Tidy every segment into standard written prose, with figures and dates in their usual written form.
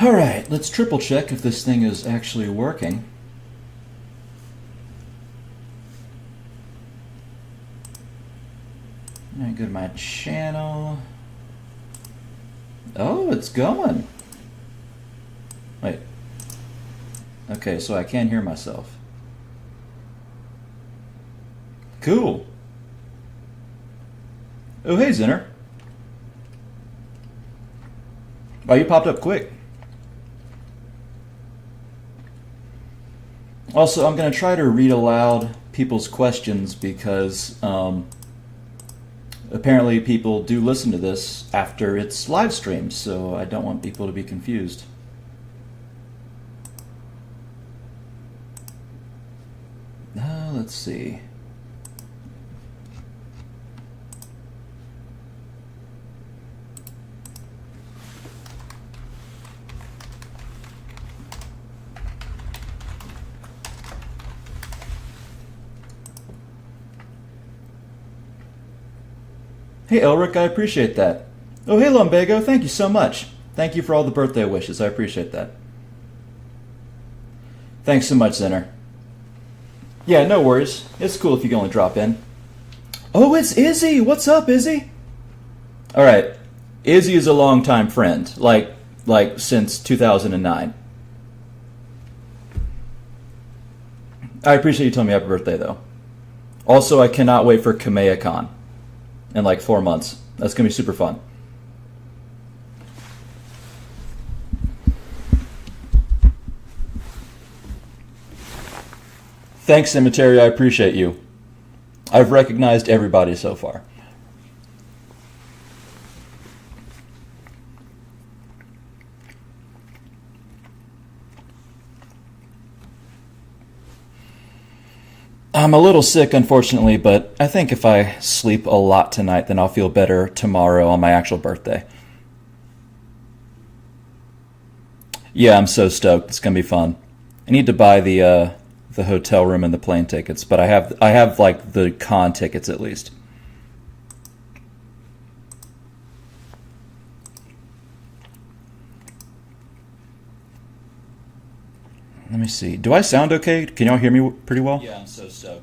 Alright, let's triple check if this thing is actually working. Alright, go to my channel. Oh, it's going. Wait. Okay, so I can hear myself. Cool. Oh, hey, Zinner. Oh, you popped up quick. Also, I'm going to try to read aloud people's questions because apparently people do listen to this after it's live streamed, so I don't want people to be confused. Let's see. Hey Elric, I appreciate that. Oh hey Lumbago, thank you so much. Thank you for all the birthday wishes, I appreciate that. Thanks so much, Zinner. Yeah, no worries. It's cool if you can only drop in. Oh, it's Izzy! What's up, Izzy? Alright, Izzy is a longtime friend, like since 2009. I appreciate you telling me happy birthday, though. Also, I cannot wait for KamehaCon in like 4 months. That's going to be super fun. Thanks, Cemetery. I appreciate you. I've recognized everybody so far. I'm a little sick, unfortunately, but I think if I sleep a lot tonight, then I'll feel better tomorrow on my actual birthday. Yeah, I'm so stoked. It's gonna be fun. I need to buy the hotel room and the plane tickets, but I have like the con tickets at least. Let me see. Do I sound okay? Can y'all hear me pretty well? Yeah, I'm so stoked.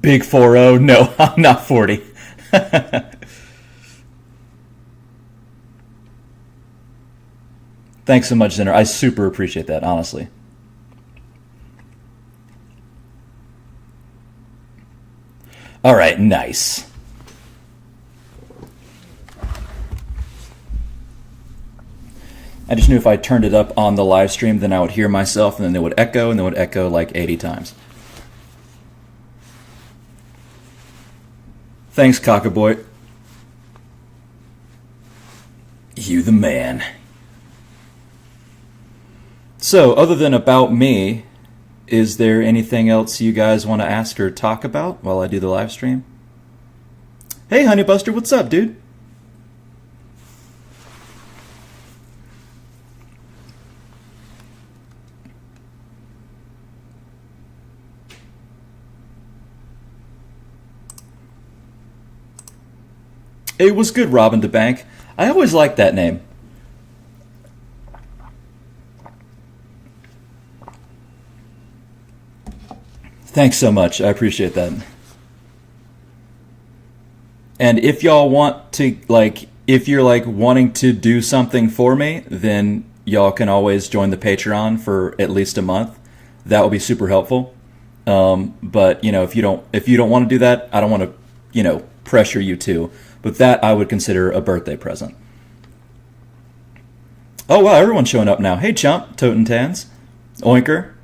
Big 4-0. No, I'm not 40. Thanks so much, Zinner. I super appreciate that, honestly. All right, nice. I just knew if I turned it up on the live stream, then I would hear myself, and then it would echo, and then it would echo like 80 times. Thanks, Cockaboy. You the man. So, other than about me, is there anything else you guys want to ask or talk about while I do the live stream? Hey, Honeybuster, what's up, dude? It was good, Robin DeBank. I always liked that name. Thanks so much. I appreciate that. And if y'all want to, like, if you're like wanting to do something for me, then y'all can always join the Patreon for at least a month. That will be super helpful. But you know, if you don't want to do that, I don't want to, you know, pressure you to. But that I would consider a birthday present. Oh wow, everyone's showing up now. Hey Chump, Toten Tans, Oinker.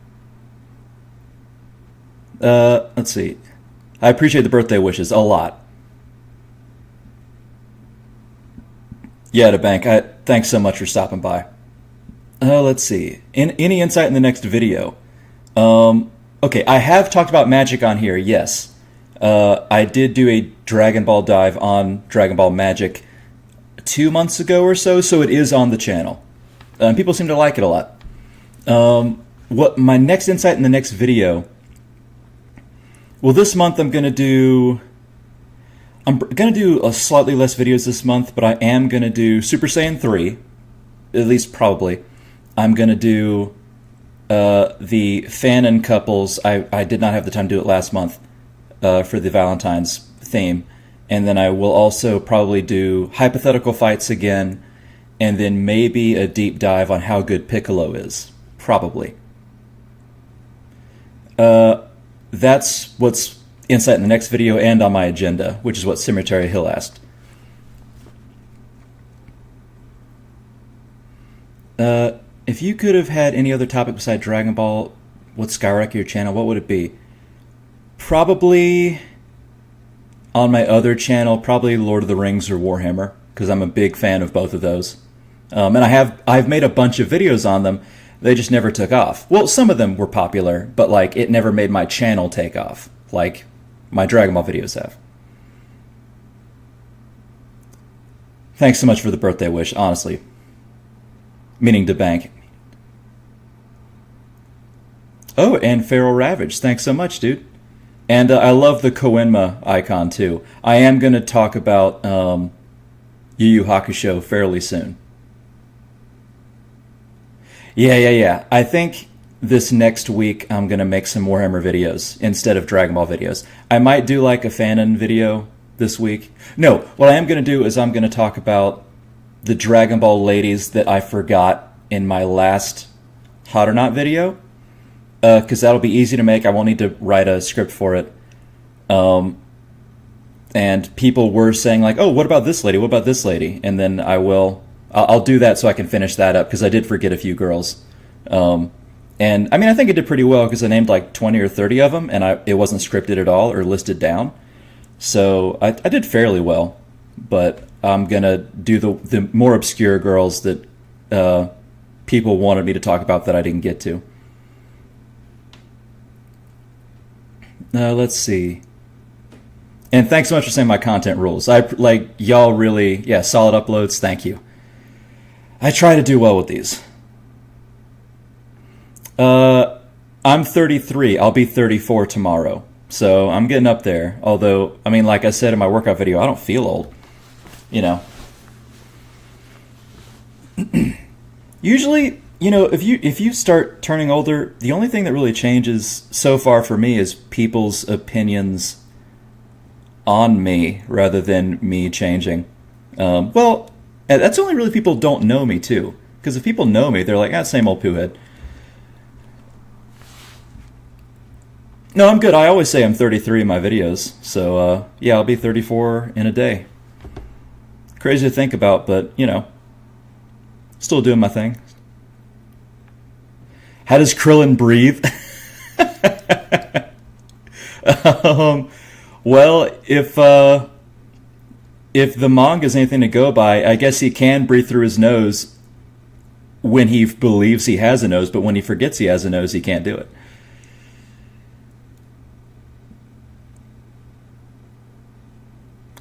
Let's see. I appreciate the birthday wishes a lot. Yeah, to bank. Thanks so much for stopping by. Let's see. Any insight in the next video? Okay, I have talked about Magic on here, yes. I did do a Dragon Ball dive on Dragon Ball Magic 2 months ago or so it is on the channel. People seem to like it a lot. What my next insight in the next video? Well, this month I'm gonna do a slightly less videos this month, but I am gonna do Super Saiyan 3, at least probably. I'm gonna do the fanon couples. I did not have the time to do it last month for the Valentine's theme, and then I will also probably do hypothetical fights again, and then maybe a deep dive on how good Piccolo is, probably. That's what's insight in the next video and on my agenda, which is what Cemetery Hill asked. If you could have had any other topic besides Dragon Ball, would skyrocket your channel? What would it be? Probably on my other channel, probably Lord of the Rings or Warhammer, because I'm a big fan of both of those. And I've made a bunch of videos on them. They just never took off. Well, some of them were popular, but like it never made my channel take off, like my Dragon Ball videos have. Thanks so much for the birthday wish, honestly. Meaning to bank. Oh, and Feral Ravage. Thanks so much, dude. And I love the Koenma icon, too. I am going to talk about Yu Yu Hakusho fairly soon. Yeah. I think this next week I'm going to make some Warhammer videos instead of Dragon Ball videos. I might do like a fanon video this week. No, what I am going to do is I'm going to talk about the Dragon Ball ladies that I forgot in my last Hot or Not video. Because that'll be easy to make. I won't need to write a script for it. And people were saying like, oh, what about this lady? What about this lady? And then I'll do that so I can finish that up, because I did forget a few girls. And I mean, I think I did pretty well, because I named like 20 or 30 of them, and it wasn't scripted at all or listed down. So I did fairly well. But I'm going to do the more obscure girls that people wanted me to talk about that I didn't get to. Let's see. And thanks so much for saying my content rules. Y'all really, solid uploads. Thank you. I try to do well with these. I'm 33. I'll be 34 tomorrow. So I'm getting up there. Although, I mean, like I said in my workout video, I don't feel old. You know. Usually, you know, if you start turning older, the only thing that really changes so far for me is people's opinions on me rather than me changing. Well, that's only really people don't know me too. Because if people know me, they're like, same old poohead. No, I'm good. I always say I'm 33 in my videos. So, I'll be 34 in a day. Crazy to think about, but, you know, still doing my thing. How does Krillin breathe? Well, if the manga is anything to go by, I guess he can breathe through his nose when he believes he has a nose, but when he forgets he has a nose, he can't do it.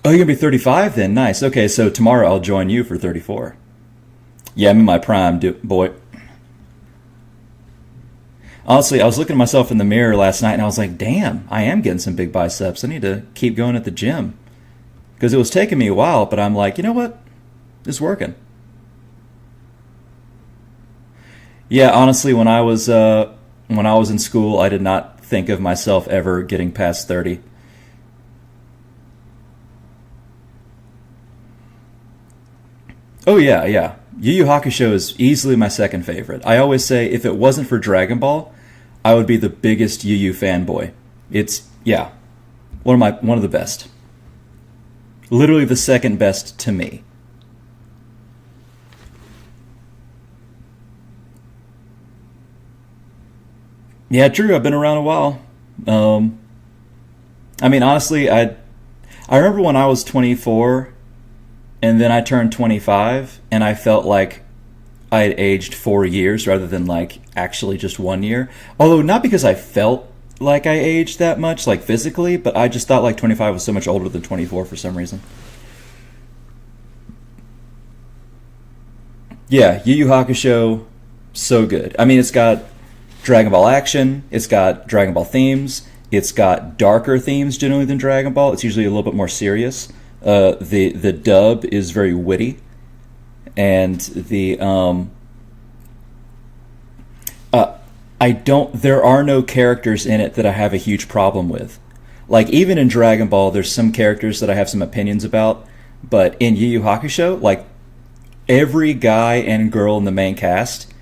Oh, you're going to be 35 then? Nice. Okay, so tomorrow I'll join you for 34. Yeah, I'm in my prime, boy. Honestly, I was looking at myself in the mirror last night and I was like, damn, I am getting some big biceps. I need to keep going at the gym. Because it was taking me a while, but I'm like, you know what? It's working. Yeah, honestly, when I was in school, I did not think of myself ever getting past 30. Oh, yeah. Yu Yu Hakusho is easily my second favorite. I always say if it wasn't for Dragon Ball, I would be the biggest Yu Yu fanboy. It's, one of the best. Literally the second best to me. Yeah, true. I've been around a while. I mean, honestly, I remember when I was 24 and then I turned 25 and I felt like I had aged 4 years rather than like actually just 1 year. Although not because I felt like I aged that much, like physically, but I just thought like 25 was so much older than 24 for some reason. Yeah, Yu Yu Hakusho, so good. I mean, it's got Dragon Ball action, it's got Dragon Ball themes, it's got darker themes generally than Dragon Ball. It's usually a little bit more serious. The dub is very witty, and there are no characters in it that I have a huge problem with. Like, even in Dragon Ball, there's some characters that I have some opinions about, but in Yu Yu Hakusho, like, every guy and girl in the main cast,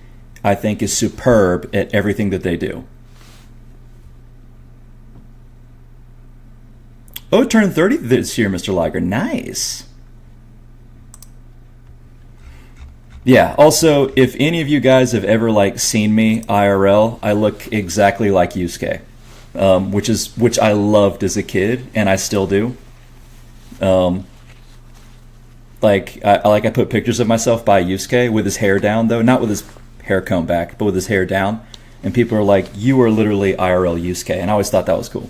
I think, is superb at everything that they do. Oh, turned 30 this year, Mr. Liger. Nice. Yeah, also, if any of you guys have ever, like, seen me IRL, I look exactly like Yusuke, which I loved as a kid, and I still do. I put pictures of myself by Yusuke with his hair down, though, not with his hair combed back, but with his hair down, and people are like, "You are literally IRL Yusuke," and I always thought that was cool.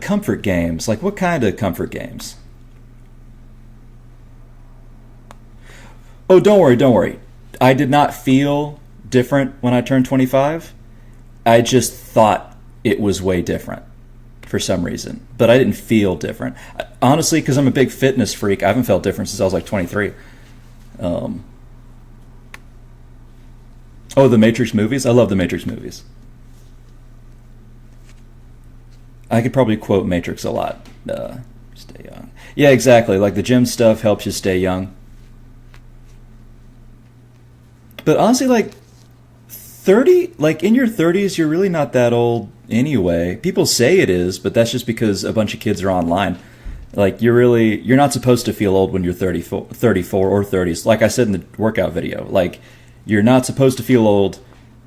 Comfort games, like what kind of comfort games? Oh, don't worry. I did not feel different when I turned 25. I just thought it was way different for some reason. But I didn't feel different. Honestly, because I'm a big fitness freak, I haven't felt different since I was like 23. Oh, the Matrix movies? I love the Matrix movies. I could probably quote Matrix a lot. Stay young. Yeah, exactly. Like, the gym stuff helps you stay young. But honestly, like, 30, like, in your 30s, you're really not that old anyway. People say it is, but that's just because a bunch of kids are online. Like, you're not supposed to feel old when you're 34 or 30s. Like I said in the workout video, like, you're not supposed to feel old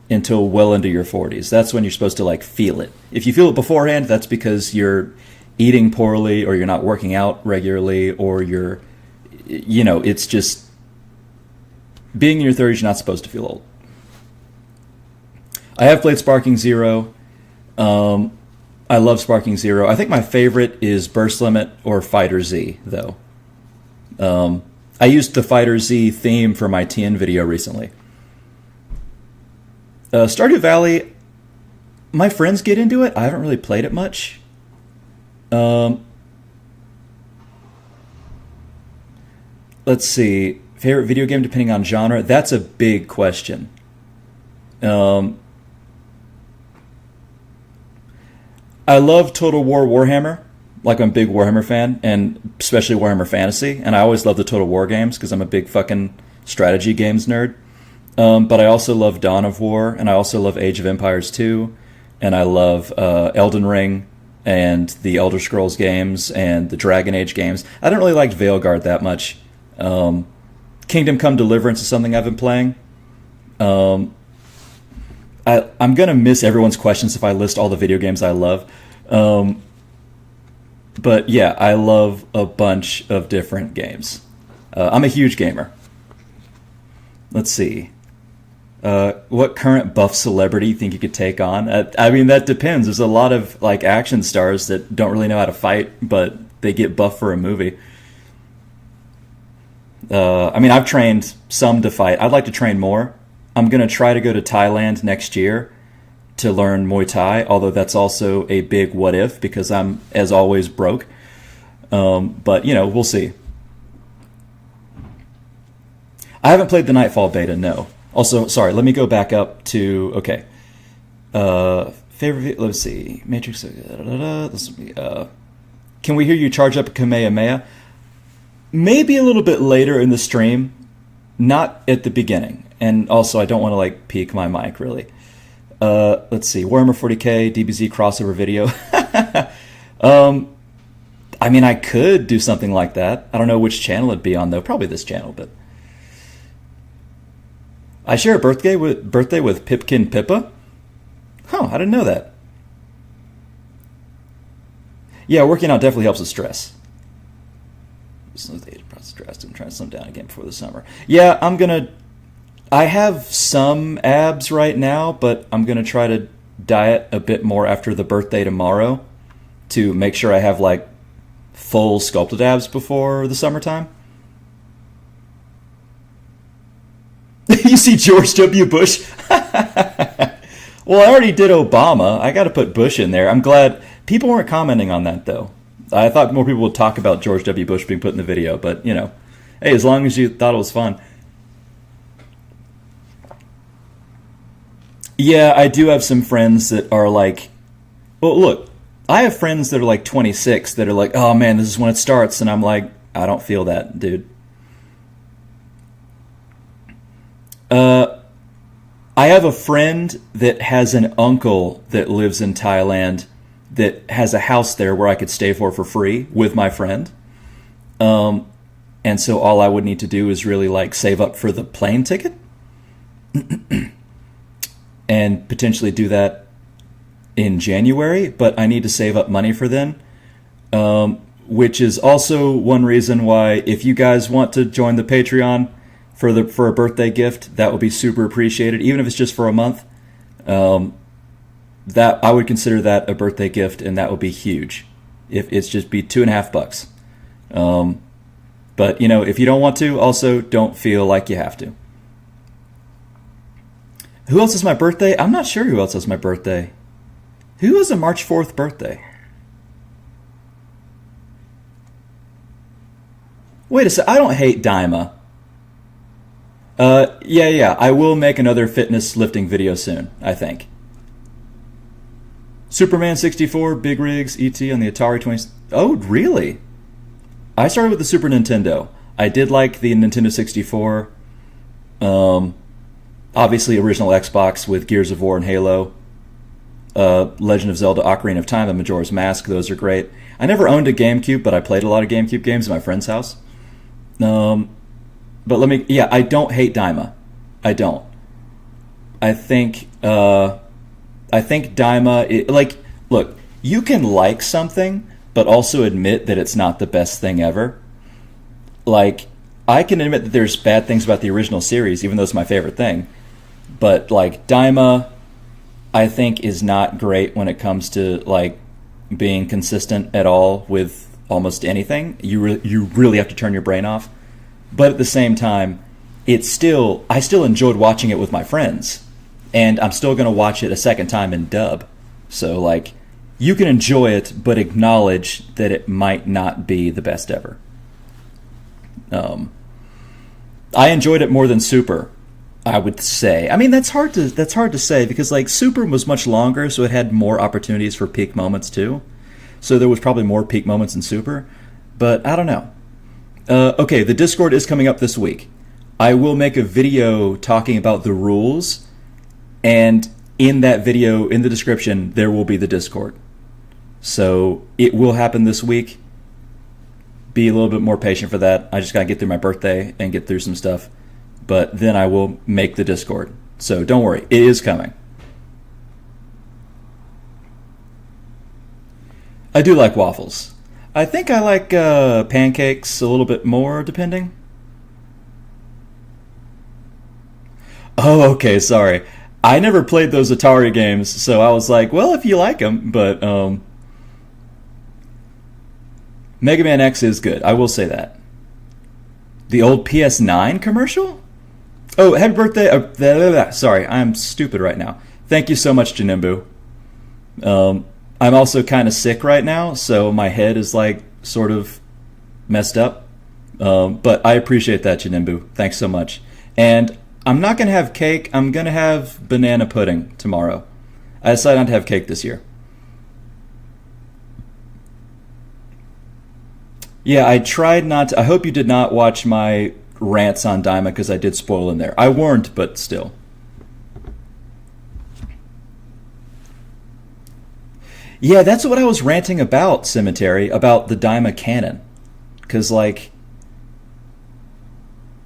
until well into your 40s. That's when you're supposed to, like, feel it. If you feel it beforehand, that's because you're eating poorly, or you're not working out regularly, or you're, it's just, being in your 30s, you're not supposed to feel old. I have played Sparking Zero. I love Sparking Zero. I think my favorite is Burst Limit or Fighter Z, though. I used the Fighter Z theme for my TN video recently. Stardew Valley, my friends get into it. I haven't really played it much. Let's see. Favorite video game depending on genre? That's a big question. I love Total War Warhammer. Like, I'm a big Warhammer fan, and especially Warhammer Fantasy. And I always love the Total War games because I'm a big fucking strategy games nerd. But I also love Dawn of War, and I also love Age of Empires 2, and I love Elden Ring, and the Elder Scrolls games, and the Dragon Age games. I don't really like Veilguard that much. Kingdom Come Deliverance is something I've been playing. I'm going to miss everyone's questions if I list all the video games I love. But yeah, I love a bunch of different games. I'm a huge gamer. Let's see. What current buff celebrity you think you could take on? I mean, that depends. There's a lot of, like, action stars that don't really know how to fight, but they get buffed for a movie. I mean, I've trained some to fight. I'd like to train more. I'm going to try to go to Thailand next year to learn Muay Thai, although that's also a big what if because I'm, as always, broke. But, we'll see. I haven't played the Nightfall beta, no. Also, sorry, let me go back up to, okay. Favorite, let's see. Matrix, this will be, can we hear you charge up a Kamehameha? Maybe a little bit later in the stream, not at the beginning. And also, I don't want to, like, peak my mic, really. Let's see. Warhammer 40k, DBZ crossover video. I mean, I could do something like that. I don't know which channel it'd be on, though. Probably this channel, but... I share a birthday with Pipkin Pippa? Huh, I didn't know that. Yeah, working out definitely helps with stress. Stressed and trying to slim down again before the summer. Yeah, I have some abs right now, but I'm going to try to diet a bit more after the birthday tomorrow to make sure I have, like, full sculpted abs before the summertime. see George W. Bush? Well, I already did Obama. I got to put Bush in there. I'm glad people weren't commenting on that, though. I thought more people would talk about George W. Bush being put in the video, but, you know, hey, as long as you thought it was fun. Yeah, I do have some friends that are like, well, look, I have friends that are like 26 that are like, oh man, this is when it starts. And I'm like, I don't feel that, dude. I have a friend that has an uncle that lives in Thailand that has a house there where I could stay for free with my friend. And so all I would need to do is really like save up for the plane ticket and potentially do that in January, but I need to save up money for then, which is also one reason why if you guys want to join the Patreon for a birthday gift, that would be super appreciated, even if it's just for a month. That I would consider that a birthday gift, and that would be huge. If it's just be $2.50. But you know, if you don't want to, also don't feel like you have to. Who else is my birthday? I'm not sure who else has my birthday. Who has a March 4th birthday? Wait a sec. I don't hate Daima. Yeah. I will make another fitness lifting video soon, I think. Superman 64, Big Rigs, E.T. on the Atari 20... Oh, really? I started with the Super Nintendo. I did like the Nintendo 64. Obviously, original Xbox with Gears of War and Halo. Legend of Zelda Ocarina of Time and Majora's Mask. Those are great. I never owned a GameCube, but I played a lot of GameCube games at my friend's house. But I don't hate Daima. I don't. I think Daima, look, you can like something, but also admit that it's not the best thing ever. Like, I can admit that there's bad things about the original series, even though it's my favorite thing. But, like, Daima, I think, is not great when it comes to, like, being consistent at all with almost anything. You really have to turn your brain off. But at the same time, I still enjoyed watching it with my friends. And I'm still going to watch it a second time in dub. So, like, you can enjoy it, but acknowledge that it might not be the best ever. I enjoyed it more than Super, I would say. I mean, that's hard to say because, like, Super was much longer, so it had more opportunities for peak moments too. So there was probably more peak moments in Super, but I don't know. Okay, the Discord is coming up this week. I will make a video talking about the rules, and in that video, in the description, there will be the Discord. So it will happen this week. Be a little bit more patient for that. I just got to get through my birthday and get through some stuff. But then I will make the Discord. So don't worry, it is coming. I do like waffles. I think I like pancakes a little bit more, depending. Oh, okay, sorry. I never played those Atari games, so I was like, well, if you like them, but Mega Man X is good, I will say that. The old PS9 commercial? Oh, happy birthday. Sorry, I'm stupid right now. Thank you so much, Janimbu. I'm also kind of sick right now, so my head is like sort of messed up. But I appreciate that, Janimbu. Thanks so much. And I'm not going to have cake. I'm going to have banana pudding tomorrow. I decided not to have cake this year. Yeah, I tried not to. I hope you did not watch my rants on Daima because I did spoil in there. I warned, but still. Yeah, that's what I was ranting about, Cemetery, about the Daima canon. Because, like,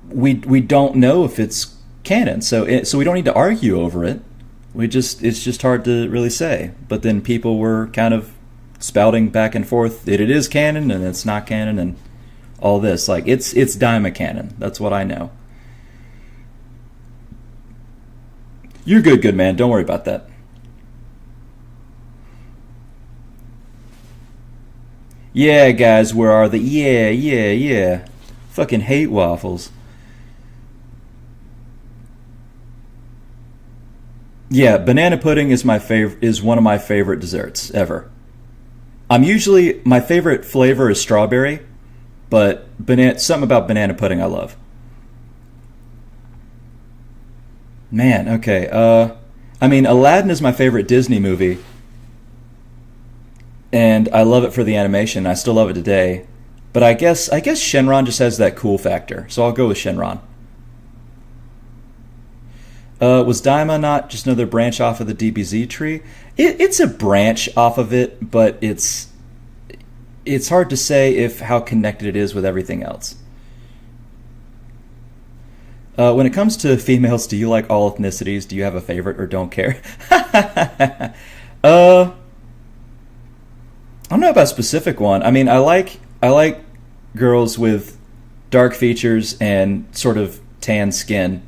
we don't know if it's canon, so we don't need to argue over it. It's just hard to really say. But then people were kind of spouting back and forth that it is canon and it's not canon and all this. Like, it's Daima canon. That's what I know. You're good man. Don't worry about that. Yeah, guys, where are the... Yeah. Fucking hate waffles. Yeah, banana pudding is one of my favorite desserts ever. My favorite flavor is strawberry, but something about banana pudding I love. Man, okay. I mean, Aladdin is my favorite Disney movie, and I love it for the animation. I still love it today. But I guess Shenron just has that cool factor, so I'll go with Shenron. Was Daima not just another branch off of the DBZ tree? It's a branch off of it, but it's hard to say if how connected it is with everything else. When it comes to females, do you like all ethnicities? Do you have a favorite or don't care? I don't know about a specific one. I mean, I like girls with dark features and sort of tan skin.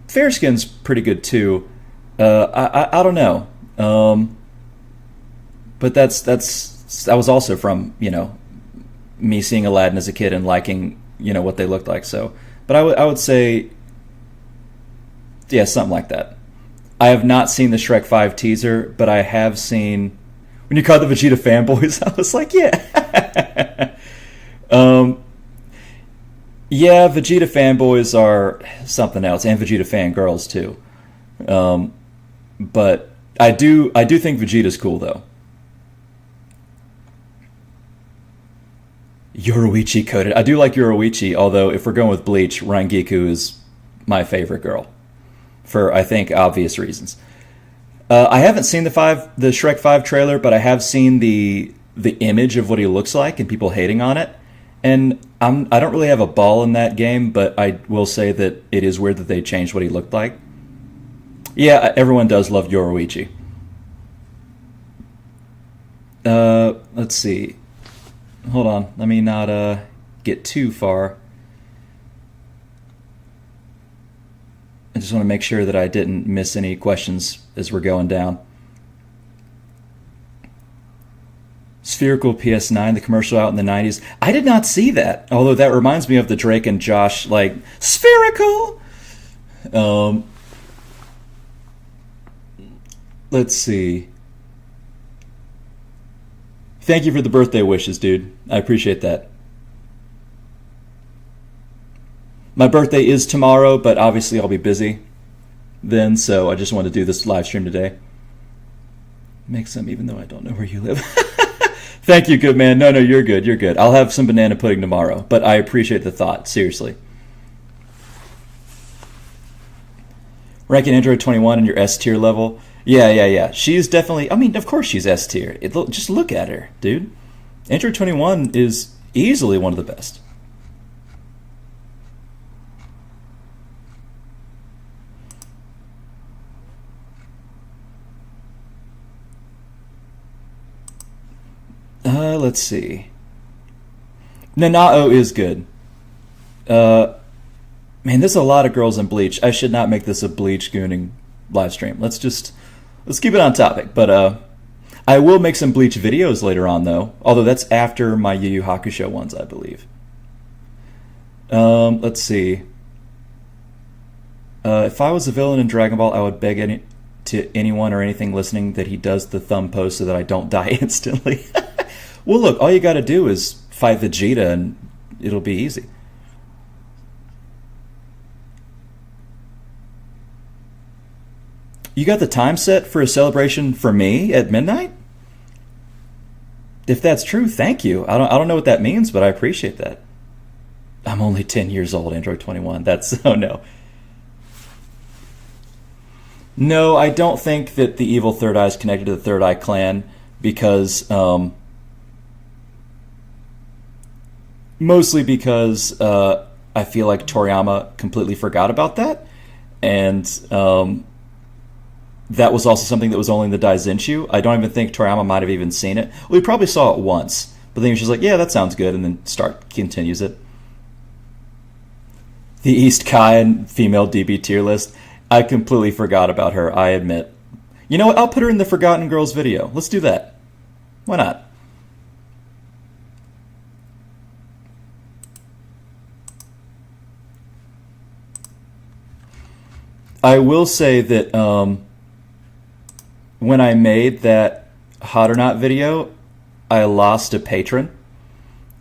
Fair skin's pretty good too. I don't know. But that was also from me seeing Aladdin as a kid and liking what they looked like. So, but I would say yeah, something like that. I have not seen the Shrek 5 teaser, but I have seen when you called the Vegeta fanboys. I was like, yeah. Yeah, Vegeta fanboys are something else, and Vegeta fangirls too. But I do think Vegeta's cool though. Yoruichi coded. I do like Yoruichi, although if we're going with Bleach, Rangiku is my favorite girl for I think obvious reasons. I haven't seen the Shrek 5 trailer, but I have seen the image of what he looks like and people hating on it. And I don't really have a ball in that game, but I will say that it is weird that they changed what he looked like. Yeah, everyone does love Yoruichi. Let's see. Hold on. Let me not get too far. I just want to make sure that I didn't miss any questions as we're going down. Spherical PS9, the commercial out in the 90s. I did not see that, although that reminds me of the Drake and Josh, like, spherical! Let's see. Thank you for the birthday wishes, dude. I appreciate that. My birthday is tomorrow, but obviously I'll be busy then, so I just wanted to do this live stream today. Make some even though I don't know where you live. Thank you, good man. No, you're good. You're good. I'll have some banana pudding tomorrow, but I appreciate the thought. Seriously. Ranking Android 21 in your S tier level. Yeah. She's definitely, I mean, of course she's S tier. Just look at her, dude. Android 21 is easily one of the best. Let's see. Nanao is good. Man, there's a lot of girls in Bleach. I should not make this a Bleach gooning live stream. Let's keep it on topic. But I will make some Bleach videos later on, though. Although that's after my Yu Yu Hakusho ones, I believe. Let's see. If I was a villain in Dragon Ball, I would beg anyone or anything listening that he does the thumb pose so that I don't die instantly. Well, look, all you got to do is fight Vegeta, and it'll be easy. You got the time set for a celebration for me at midnight? If that's true, thank you. I don't know what that means, but I appreciate that. I'm only 10 years old, Android 21. Oh no. No, I don't think that the evil Third Eye is connected to the Third Eye clan because mostly because I feel like Toriyama completely forgot about that, and that was also something that was only in the Daizenshu. I don't even think Toriyama might have even seen it. Well, he probably saw it once, but then he was just like, yeah, that sounds good, and then continues it. The East Kai and female DB tier list. I completely forgot about her, I admit. You know what? I'll put her in the Forgotten Girls video. Let's do that. Why not? I will say that when I made that Hot or Not video, I lost a patron.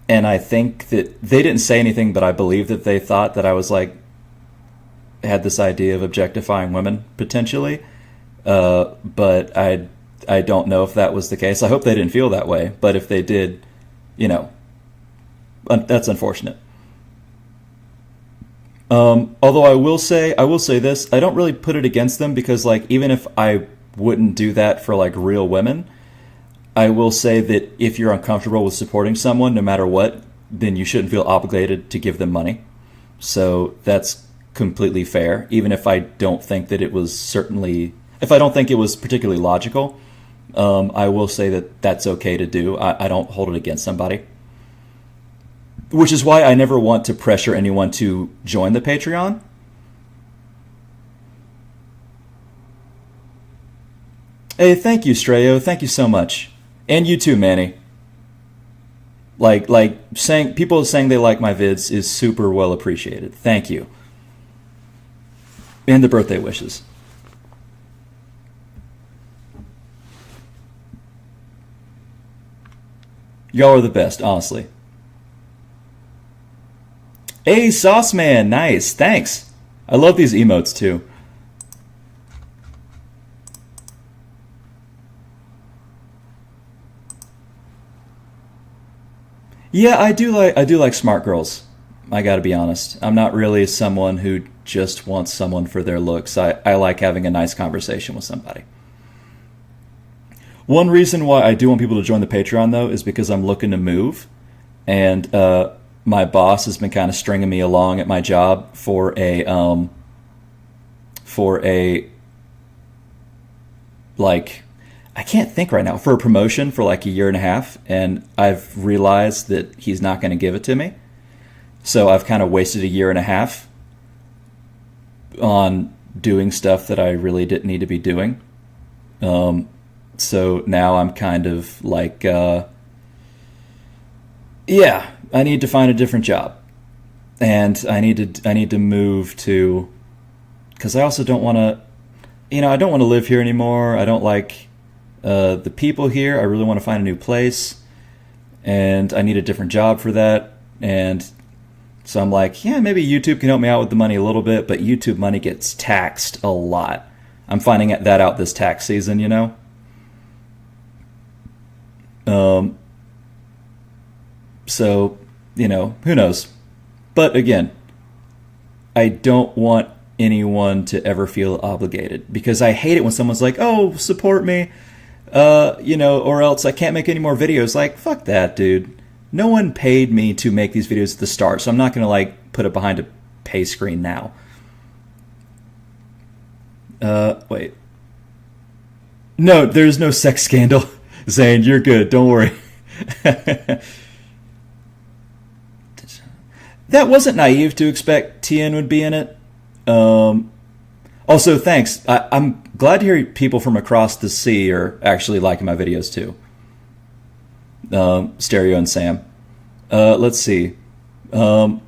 And I think that they didn't say anything, but I believe that they thought that I was like, had this idea of objectifying women potentially. But I don't know if that was the case. I hope they didn't feel that way. But if they did, you know, that's unfortunate. Although I will say this, I don't really put it against them because like even if I wouldn't do that for like real women, I will say that if you're uncomfortable with supporting someone, no matter what, then you shouldn't feel obligated to give them money. So that's completely fair, even if I don't think that it was if I don't think it was particularly logical. I will say that that's okay to do. I don't hold it against somebody. Which is why I never want to pressure anyone to join the Patreon. Hey, thank you, Strayo. Thank you so much. And you too, Manny. Like saying people saying they like my vids is super well appreciated. Thank you. And the birthday wishes. Y'all are the best, honestly. Hey, Sauce Man, nice, thanks. I love these emotes too. Yeah, I do like smart girls. I gotta be honest. I'm not really someone who just wants someone for their looks. I like having a nice conversation with somebody. One reason why I do want people to join the Patreon though is because I'm looking to move, and my boss has been kind of stringing me along at my job for a like, I can't think right now, for a promotion for like a year and a half, and I've realized that he's not going to give it to me. So I've kind of wasted a year and a half on doing stuff that I really didn't need to be doing. So now I'm kind of like, yeah, I need to find a different job, and I need to move to, because I also don't want to, I don't want to live here anymore. I don't like the people here. I really want to find a new place, and I need a different job for that. And so I'm like, yeah, maybe YouTube can help me out with the money a little bit, but YouTube money gets taxed a lot. I'm finding that out this tax season, So, who knows? But again, I don't want anyone to ever feel obligated, because I hate it when someone's like, oh, support me, or else I can't make any more videos. Like, fuck that, dude. No one paid me to make these videos at the start, so I'm not going to, like, put it behind a pay screen now. Wait. No, there's no sex scandal. Zane, you're good. Don't worry. That wasn't naive to expect Tien would be in it. Also, thanks. I'm glad to hear people from across the sea are actually liking my videos too. Stereo and Sam. Let's see. It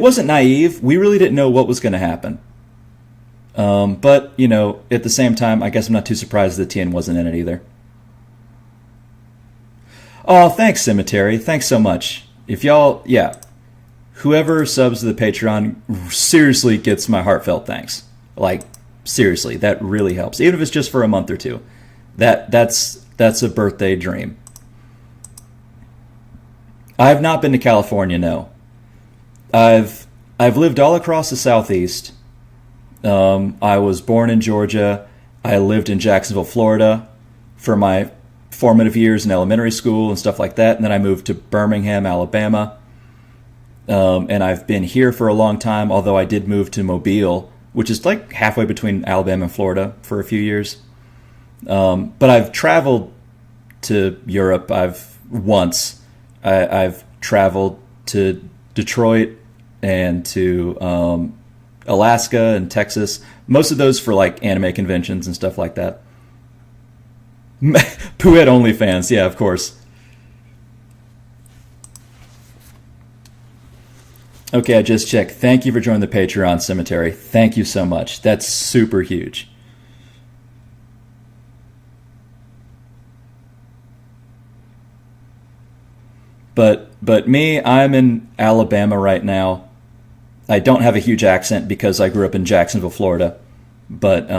wasn't naive. We really didn't know what was going to happen. But, at the same time, I guess I'm not too surprised that Tien wasn't in it either. Oh, thanks, Cemetery. Thanks so much. If y'all, whoever subs to the Patreon seriously gets my heartfelt thanks. Like, seriously, that really helps. Even if it's just for a month or two. That's a birthday dream. I have not been to California, no. I've lived all across the Southeast. I was born in Georgia. I lived in Jacksonville, Florida for my formative years in elementary school and stuff like that. And then I moved to Birmingham, Alabama. And I've been here for a long time, although I did move to Mobile, which is like halfway between Alabama and Florida, for a few years. But I've traveled to Europe. I've traveled to Detroit and to Alaska and Texas. Most of those for like anime conventions and stuff like that. POOHEAD OnlyFans, yeah, of course. Okay, I just checked. Thank you for joining the Patreon cemetery. Thank you so much. That's super huge. But me, I'm in Alabama right now. I don't have a huge accent because I grew up in Jacksonville, Florida. But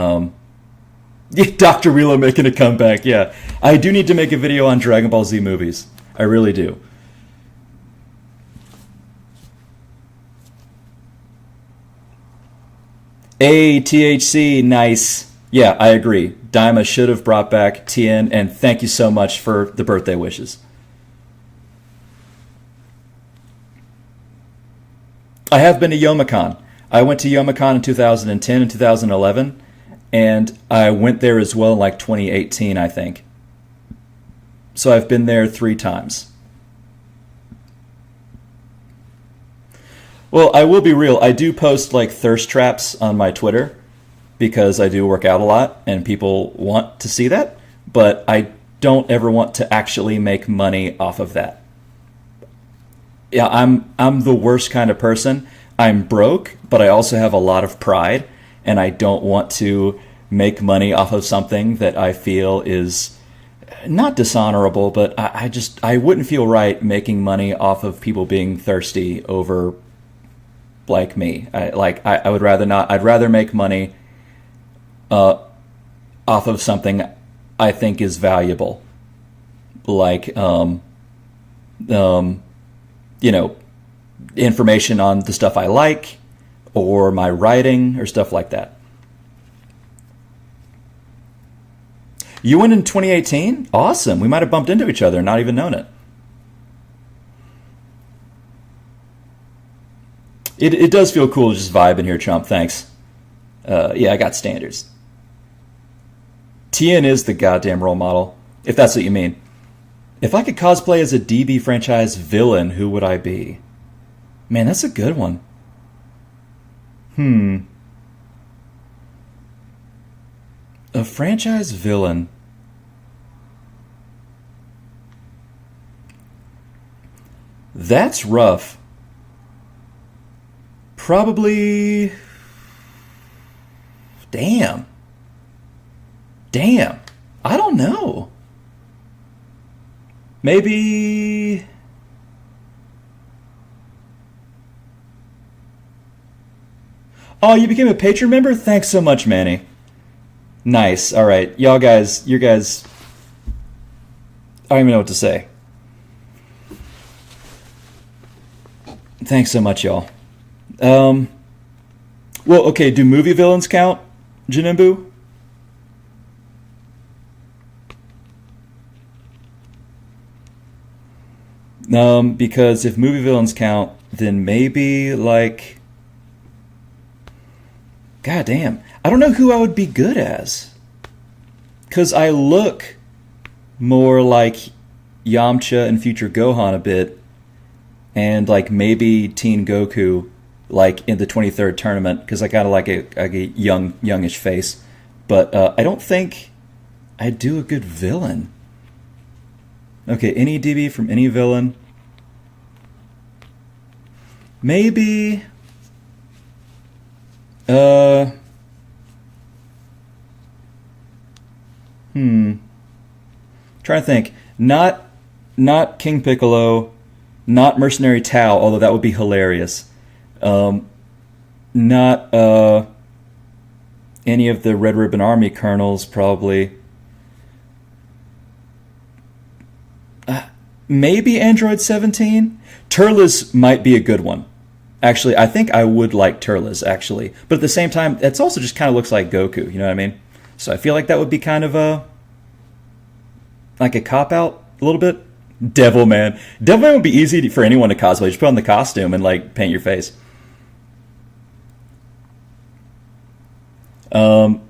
yeah, Dr. Wheeler making a comeback. Yeah, I do need to make a video on Dragon Ball Z movies. I really do. THC, nice. Yeah, I agree. Daima should have brought back Tien, and thank you so much for the birthday wishes. I have been to Youmacon. I went to Youmacon in 2010 and 2011, and I went there as well in like 2018, I think. So I've been there 3 times. Well, I will be real. I do post like thirst traps on my Twitter because I do work out a lot and people want to see that, but I don't ever want to actually make money off of that. Yeah, I'm the worst kind of person. I'm broke, but I also have a lot of pride, and I don't want to make money off of something that I feel is not dishonorable, but I wouldn't feel right making money off of people being thirsty over like me. I would rather not. I'd rather make money off of something I think is valuable, like you know, information on the stuff I like, or my writing, or stuff like that. You went in 2018? Awesome. We might have bumped into each other and not even known it. It does feel cool to just vibe in here, Chump. Thanks. Yeah, I got standards. Tien is the goddamn role model, if that's what you mean. If I could cosplay as a DB franchise villain, who would I be? Man, that's a good one. A franchise villain. That's rough. Probably... Damn. I don't know. Maybe... Oh, you became a Patreon member? Thanks so much, Manny. Nice. All right. You guys... I don't even know what to say. Thanks so much, y'all. Well, okay, do movie villains count, Janimbu? Because if movie villains count, then maybe, like... God damn. I don't know who I would be good as. Because I look more like Yamcha and future Gohan a bit, and like maybe Teen Goku, like in the 23rd tournament, because I got like a youngish face. But I don't think I'd do a good villain. Okay, any DB from any villain. Maybe... Trying to think. Not King Piccolo, not Mercenary Tao, although that would be hilarious. Not any of the Red Ribbon Army colonels, probably. Maybe Android 17? Turles might be a good one. Actually, I think I would like Turles, actually. But at the same time, it's also just kind of looks like Goku, you know what I mean? So I feel like that would be kind of like a cop-out a little bit. Devilman. Devilman would be easy for anyone to cosplay. Just put on the costume and, like, paint your face. Robo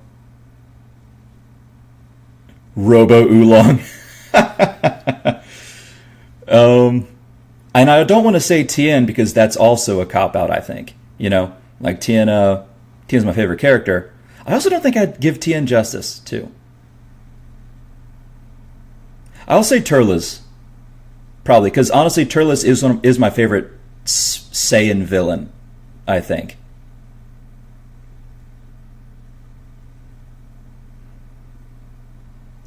Oolong. And I don't want to say Tien because that's also a cop-out, I think. You know? Like, Tien's my favorite character. I also don't think I'd give Tien justice, too. I'll say Turles. Probably, because honestly, Turles is my favorite Saiyan villain, I think.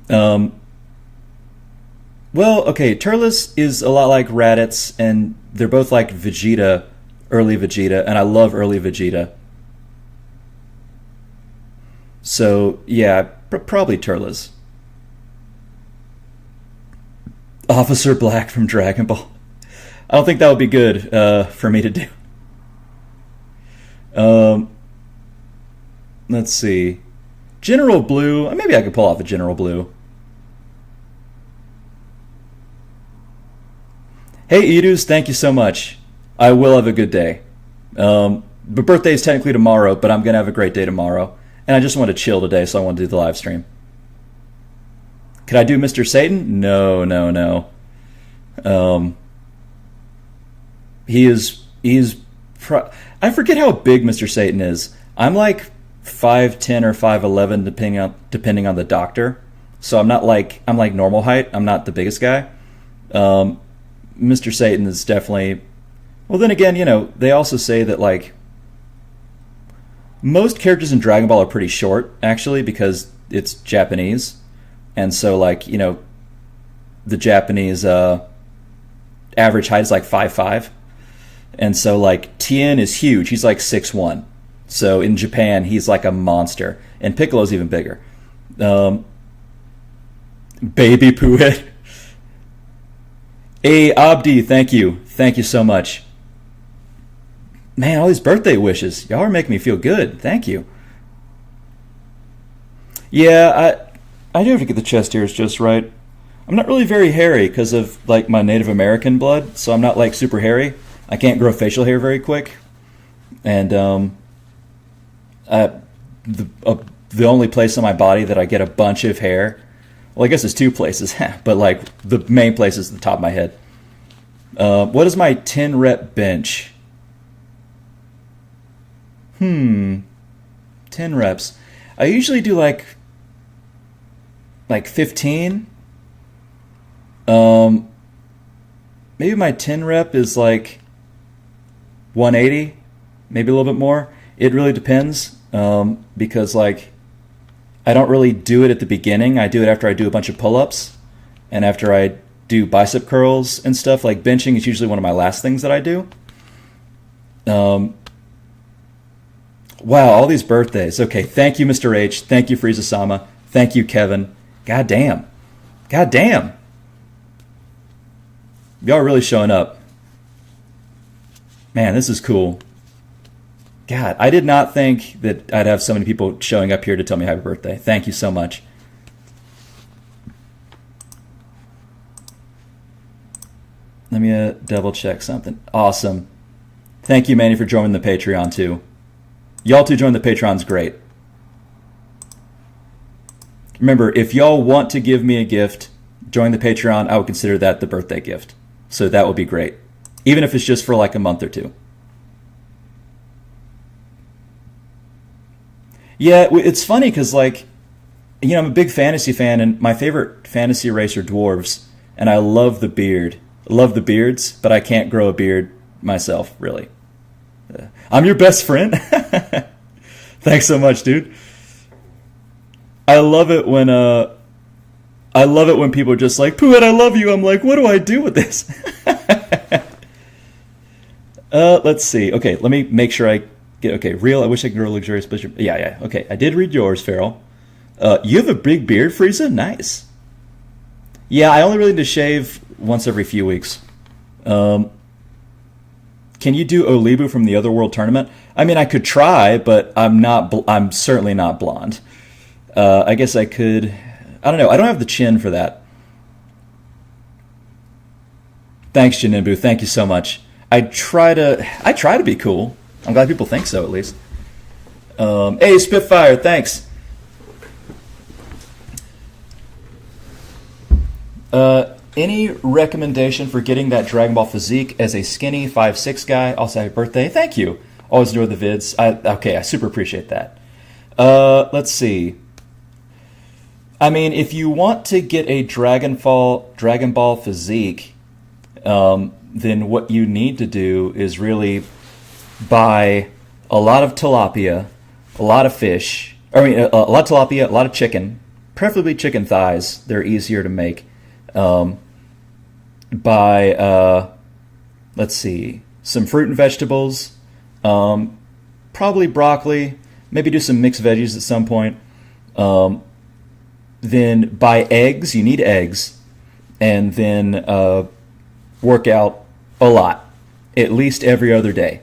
Um, well, okay, Turles is a lot like Raditz, and they're both like Vegeta, early Vegeta, and I love early Vegeta. So yeah, probably Turles. Officer Black from Dragon Ball. I don't think that would be good for me to do. Um, let's see. General Blue. Maybe I could pull off a General Blue. Hey, Edus, thank you so much. I will have a good day. My birthday is technically tomorrow, but I'm going to have a great day tomorrow. And I just want to chill today, so I want to do the live stream. Could I do Mr. Satan? No, no, no. He's I forget how big Mr. Satan is. I'm like 5'10" or 5'11", depending on the doctor. So I'm like normal height. I'm not the biggest guy. Mr. Satan is definitely. Well, then again, they also say that like most characters in Dragon Ball are pretty short, actually, because it's Japanese, and so like the Japanese average height is like 5'5", and so like Tien is huge. He's like 6'1". So in Japan, he's like a monster, and Piccolo's even bigger. Baby Poohead. Hey, Abdi, thank you so much. Man, all these birthday wishes. Y'all are making me feel good. Thank you. Yeah, I do have to get the chest hairs just right. I'm not really very hairy because of like my Native American blood, so I'm not like super hairy. I can't grow facial hair very quick, and the only place on my body that I get a bunch of hair, well, I guess it's two places, but like the main place is the top of my head. What is my 10 rep bench? 10 reps. I usually do like 15. Maybe my 10 rep is like 180, maybe a little bit more. It really depends, because like I don't really do it at the beginning. I do it after I do a bunch of pull-ups and after I do bicep curls and stuff. Like benching is usually one of my last things that I do. Wow, all these birthdays. Okay, thank you, Mr. H. Thank you, Frieza-sama. Thank you, Kevin. God damn. Y'all are really showing up. Man, this is cool. God, I did not think that I'd have so many people showing up here to tell me happy birthday. Thank you so much. Let me double check something. Awesome. Thank you, Manny, for joining the Patreon, too. Y'all too join the Patreon's great. Remember, if y'all want to give me a gift, join the Patreon. I would consider that the birthday gift. So that would be great. Even if it's just for like a month or two. Yeah, it's funny because like, I'm a big fantasy fan, and my favorite fantasy race are dwarves, and I love the beard. I love the beards, but I can't grow a beard myself, really. I'm your best friend. Thanks so much, dude. I love it when people are just like, Poohead, I love you. I'm like, what do I do with this? Let's see. Okay, let me make sure I get. Okay, real. I wish I could grow a luxurious bush. Yeah. Okay, I did read yours, Farrell. You have a big beard, Frieza. Nice. Yeah, I only really need to shave once every few weeks. Can you do Olibu from the Otherworld tournament? I mean, I could try, but I'm not. I'm certainly not blonde. I guess I could. I don't know. I don't have the chin for that. Thanks, Janinbu. Thank you so much. I try to be cool. I'm glad people think so, at least. Hey, Spitfire. Thanks. Any recommendation for getting that Dragon Ball physique as a skinny 5'6" guy? Also, happy birthday. Thank you. Always enjoy the vids. I super appreciate that. Let's see. I mean, if you want to get a Dragon Ball physique, then what you need to do is really buy a lot of tilapia, a lot of fish, a lot of tilapia, a lot of chicken, preferably chicken thighs. They're easier to make. Buy, let's see, some fruit and vegetables, probably broccoli, maybe do some mixed veggies at some point. Then buy eggs. You need eggs. And then work out a lot, at least every other day.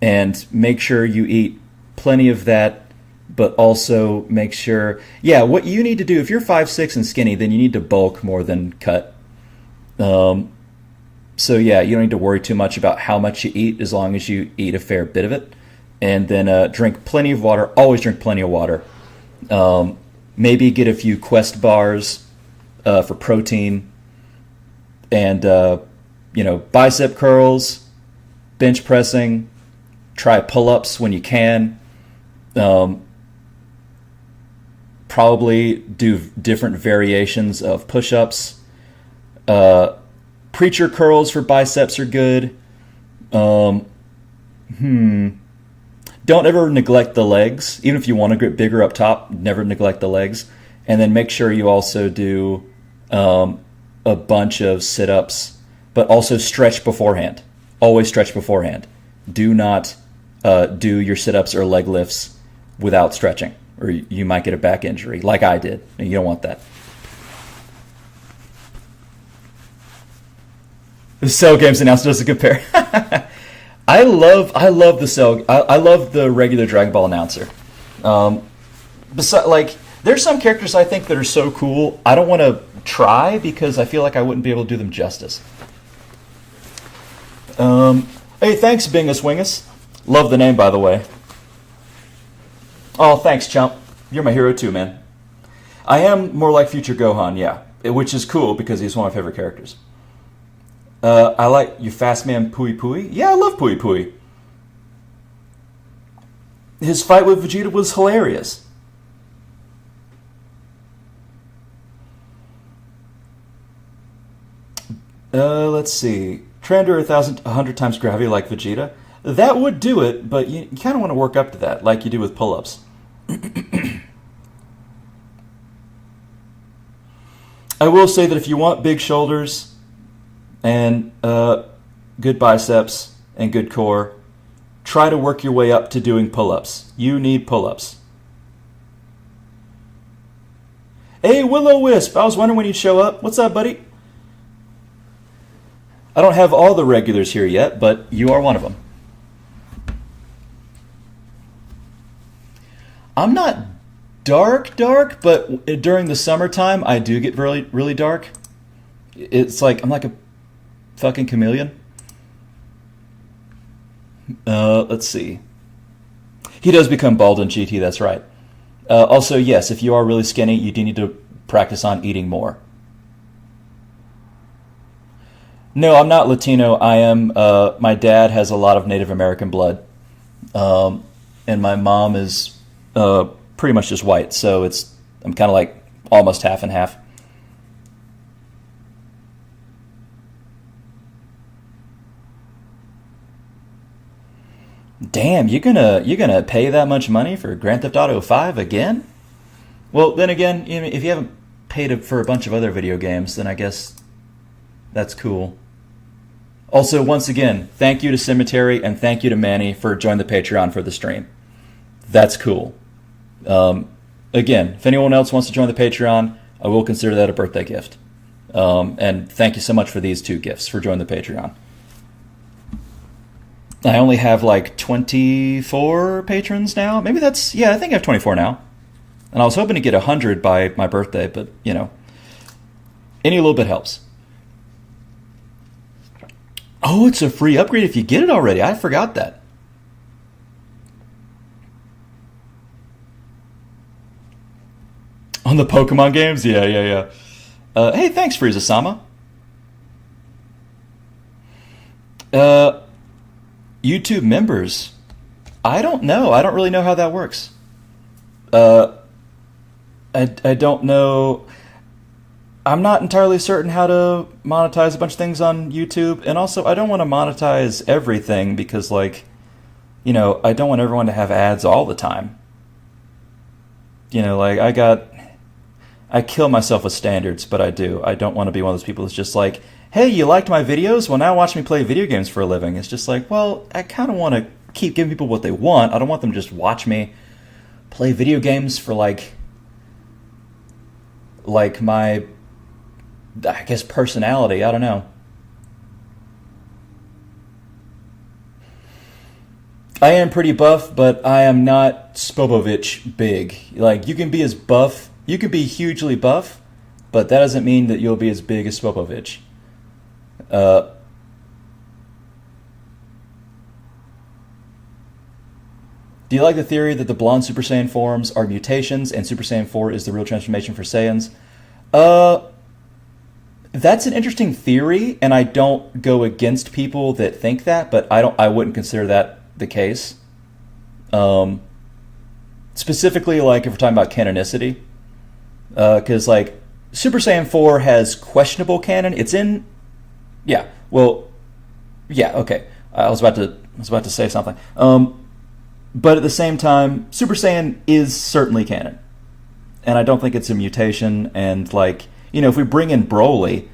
And make sure you eat plenty of that, but also make sure, what you need to do, if you're 5'6" and skinny, then you need to bulk more than cut. So you don't need to worry too much about how much you eat as long as you eat a fair bit of it. And then drink plenty of water. Always drink plenty of water. Maybe get a few Quest bars for protein. And, bicep curls, bench pressing, try pull-ups when you can. Probably do different variations of push-ups. Preacher curls for biceps are good. Don't ever neglect the legs. Even if you want to get bigger up top, never neglect the legs. And then make sure you also do a bunch of sit-ups, but also stretch beforehand. Always stretch beforehand. Do not do your sit-ups or leg lifts without stretching, or you might get a back injury, like I did. And you don't want that. The Cell Games announcement doesn't compare. I love the Cell. I love the regular Dragon Ball announcer. There's some characters I think that are so cool. I don't want to try because I feel like I wouldn't be able to do them justice. Hey, thanks, Bingus Wingus. Love the name, by the way. Oh, thanks, chump. You're my hero too, man. I am more like future Gohan, yeah, which is cool because he's one of my favorite characters. I like you, Fast Man Pooey Pooey. Yeah, I love Pooey Pooey. His fight with Vegeta was hilarious. Let's see. Try under 100 times gravity like Vegeta. That would do it, but you kind of want to work up to that, like you do with pull-ups. I will say that if you want big shoulders and good biceps and good core, try to work your way up to doing pull-ups. You need pull-ups. Hey, Will-O-Wisp, I was wondering when you'd show up. What's up, buddy? I don't have all the regulars here yet, but you are one of them. I'm not dark, but during the summertime, I do get really, really dark. It's like I'm like a fucking chameleon. Let's see. He does become bald in GT, that's right. Also, yes, if you are really skinny, you do need to practice on eating more. No, I'm not Latino. I am, my dad has a lot of Native American blood. And my mom is pretty much just white, so I'm kind of like almost half and half. Damn, you're gonna pay that much money for Grand Theft Auto 5 again? Well, then again, if you haven't paid for a bunch of other video games, then I guess that's cool. Also, once again, thank you to Cemetery and thank you to Manny for joining the Patreon for the stream. That's cool. Again, if anyone else wants to join the Patreon, I will consider that a birthday gift. And thank you so much for these two gifts for joining the Patreon. I only have like 24 patrons now. Maybe I think I have 24 now. And I was hoping to get 100 by my birthday, but, any little bit helps. Oh, it's a free upgrade if you get it already. I forgot that. On the Pokemon games? Yeah. Hey, thanks, Frieza-sama. YouTube members. I don't know. I don't really know how that works. I don't know. I'm not entirely certain how to monetize a bunch of things on YouTube, and also I don't want to monetize everything because, like, I don't want everyone to have ads all the time. Like, I kill myself with standards, but I do. I don't want to be one of those people that's just like, hey, you liked my videos? Well, now watch me play video games for a living. It's just like, well, I kind of want to keep giving people what they want. I don't want them to just watch me play video games for, like my, I guess, personality. I don't know. I am pretty buff, but I am not Spopovich big. Like, you can be as buff, you can be hugely buff, but that doesn't mean that you'll be as big as Spopovich. Do you like the theory that the blonde Super Saiyan forms are mutations and Super Saiyan 4 is the real transformation for Saiyans? That's an interesting theory, and I don't go against people that think that, but I wouldn't consider that the case. Specifically, like, if we're talking about canonicity, because, like, Super Saiyan 4 has questionable canon. It's in, yeah, well, yeah, okay. I was about to say something. But at the same time, Super Saiyan is certainly canon, and I don't think it's a mutation. And, like, if we bring in Broly,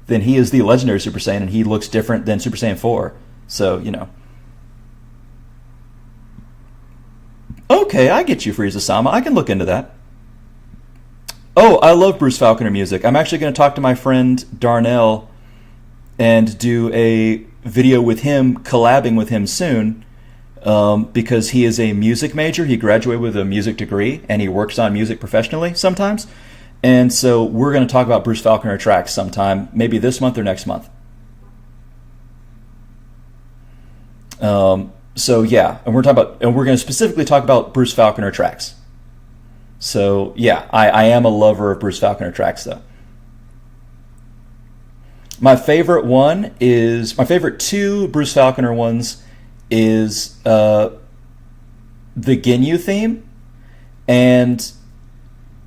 then he is the legendary Super Saiyan, and he looks different than Super Saiyan 4. So, Okay, I get you, Frieza-sama. I can look into that. Oh, I love Bruce Falconer music. I'm actually going to talk to my friend Darnell and do a video with him, collabing with him soon, because he is a music major. He graduated with a music degree, and he works on music professionally sometimes. And so we're going to talk about Bruce Falconer tracks sometime, maybe this month or next month. So yeah, and we're going to specifically talk about Bruce Falconer tracks. So yeah, I am a lover of Bruce Falconer tracks, though. My favorite two Bruce Falconer ones is the Ginyu theme and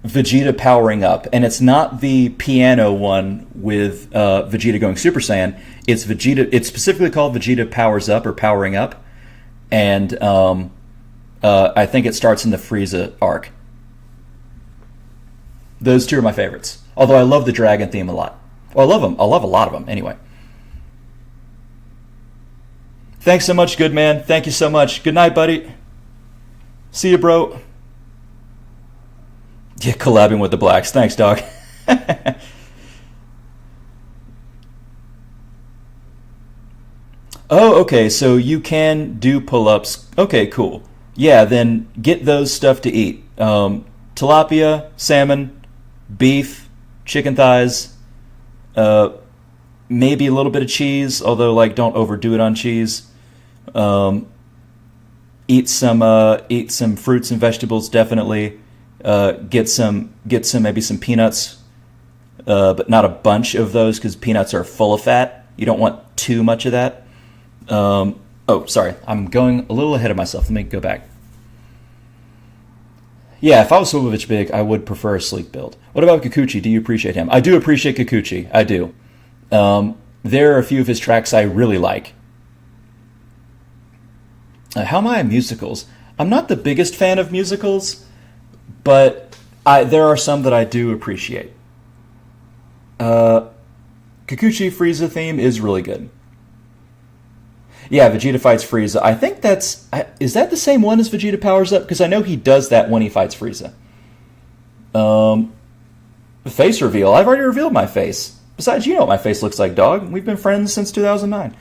Vegeta powering up. And it's not the piano one with Vegeta going Super Saiyan. It's specifically called Vegeta Powers Up or Powering Up. And I think it starts in the Frieza arc. Those two are my favorites. Although I love the Dragon theme a lot. Well, I love them. I love a lot of them, anyway. Thanks so much, good man. Thank you so much. Good night, buddy. See you, bro. Yeah, collabing with the blacks. Thanks, dog. Oh, okay, so you can do pull-ups. Okay, cool. Yeah, then get those stuff to eat. Tilapia, salmon, beef, chicken thighs, maybe a little bit of cheese, although, like, don't overdo it on cheese. Eat some fruits and vegetables, definitely. Get some maybe some peanuts, but not a bunch of those because peanuts are full of fat. You don't want too much of that. Oh, sorry. I'm going a little ahead of myself. Let me go back. Yeah, if I was Sovovich big, I would prefer a sleek build. What about Kikuchi? Do you appreciate him? I do appreciate Kikuchi. I do. There are a few of his tracks I really like. How am I at musicals? I'm not the biggest fan of musicals, but there are some that I do appreciate. Kikuchi Frieza theme is really good. Yeah, Vegeta fights Frieza. I think is that the same one as Vegeta Powers Up? Because I know he does that when he fights Frieza. Face reveal. I've already revealed my face. Besides, you know what my face looks like, dog. We've been friends since 2009.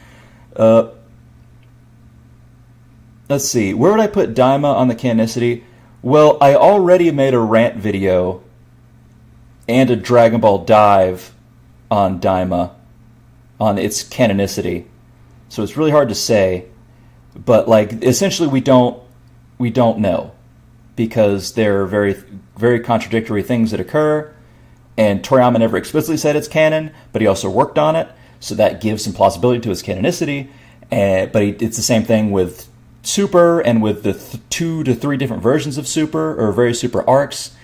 Let's see. Where would I put Daima on the canonicity? Well, I already made a rant video and a Dragon Ball dive on Daima, on its canonicity. So it's really hard to say, but, like, essentially we don't know, because there are very, very contradictory things that occur, and Toriyama never explicitly said it's canon, but he also worked on it, so that gives some plausibility to its canonicity. But it's the same thing with Super, and with the 2 to 3 different versions of Super, or various Super arcs,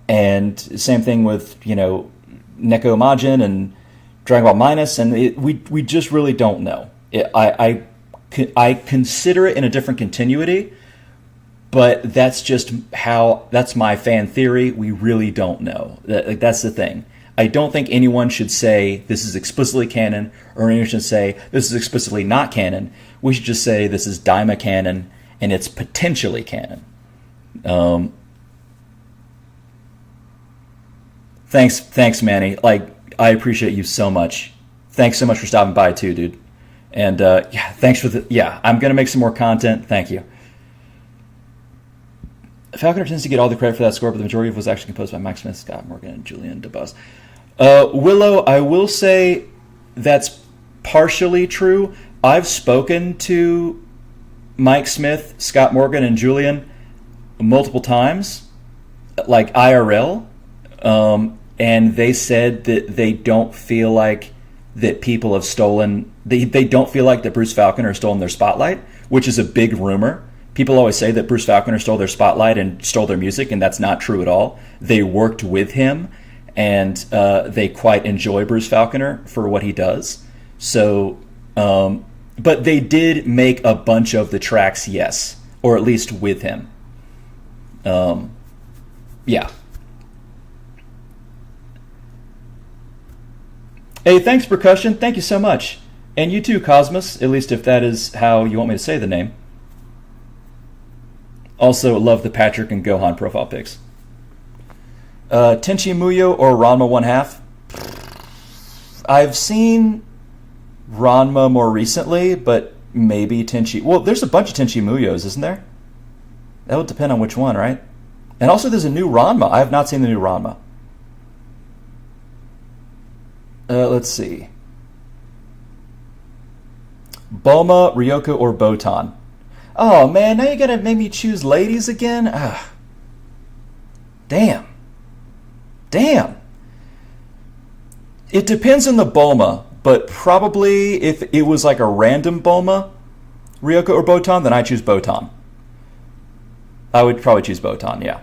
and same thing with, Neko Majin and Dragon Ball Minus, and we just really don't know. I consider it in a different continuity, but that's my fan theory. We really don't know. That's the thing. I don't think anyone should say this is explicitly canon, or anyone should say this is explicitly not canon. We should just say this is Daima canon, and it's potentially canon. Thanks, Manny. I appreciate you so much. Thanks so much for stopping by too, dude. And thanks for I'm gonna make some more content. Thank you. Falconer tends to get all the credit for that score, but the majority of it was actually composed by Mike Smith, Scott Morgan, and Julian DeBus. Willow, I will say that's partially true. I've spoken to Mike Smith, Scott Morgan, and Julian multiple times, like IRL, and they said that they don't feel like that people have stolen. They don't feel like that Bruce Falconer has stolen their spotlight, which is a big rumor. People always say that Bruce Falconer stole their spotlight and stole their music, and that's not true at all. They worked with him, and they quite enjoy Bruce Falconer for what he does. So, but they did make a bunch of the tracks, yes, or at least with him. Yeah. Hey, thanks, Percussion. Thank you so much. And you too, Cosmos, at least if that is how you want me to say the name. Also, love the Patrick and Gohan profile pics. Tenchi Muyo or Ranma 1/2? I've seen Ranma more recently, but maybe Tenchi. Well, there's a bunch of Tenchi Muyos, isn't there? That would depend on which one, right? And also, there's a new Ranma. I have not seen the new Ranma. Let's see. Bulma, Ryoko, or Botan? Oh, man, now you gotta make me choose ladies again? Damn. It depends on the Bulma, but probably if it was like a random Bulma, Ryoko or Botan, then I choose Botan. I would probably choose Botan, yeah.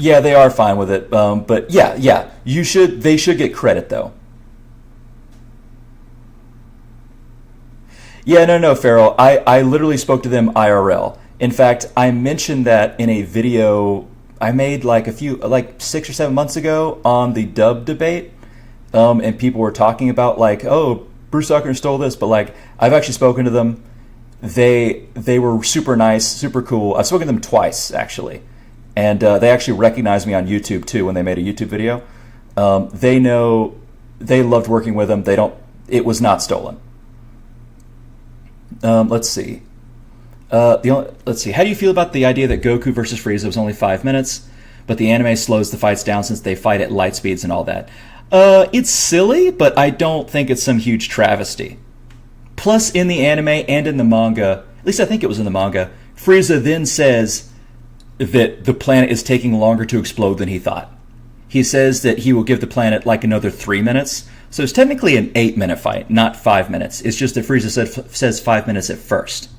Yeah, they are fine with it, but yeah, they should get credit, though. Yeah, no, Farrell. I literally spoke to them IRL. In fact, I mentioned that in a video I made like 6 or 7 months ago on the dub debate, and people were talking about like, oh, Bruce Falconer stole this, but like I've actually spoken to them. They were super nice, super cool. I've spoken to them twice actually, and they actually recognized me on YouTube too when they made a YouTube video. They loved working with them. It was not stolen. Let's see. Let's see. How do you feel about the idea that Goku versus Frieza was only 5 minutes, but the anime slows the fights down since they fight at light speeds and all that? It's silly, but I don't think it's some huge travesty. Plus, in the anime and in the manga, at least I think it was in the manga, Frieza then says that the planet is taking longer to explode than he thought. He says that he will give the planet like another 3 minutes. So it's technically an 8-minute fight, not 5 minutes. It's just that Frieza says 5 minutes at first.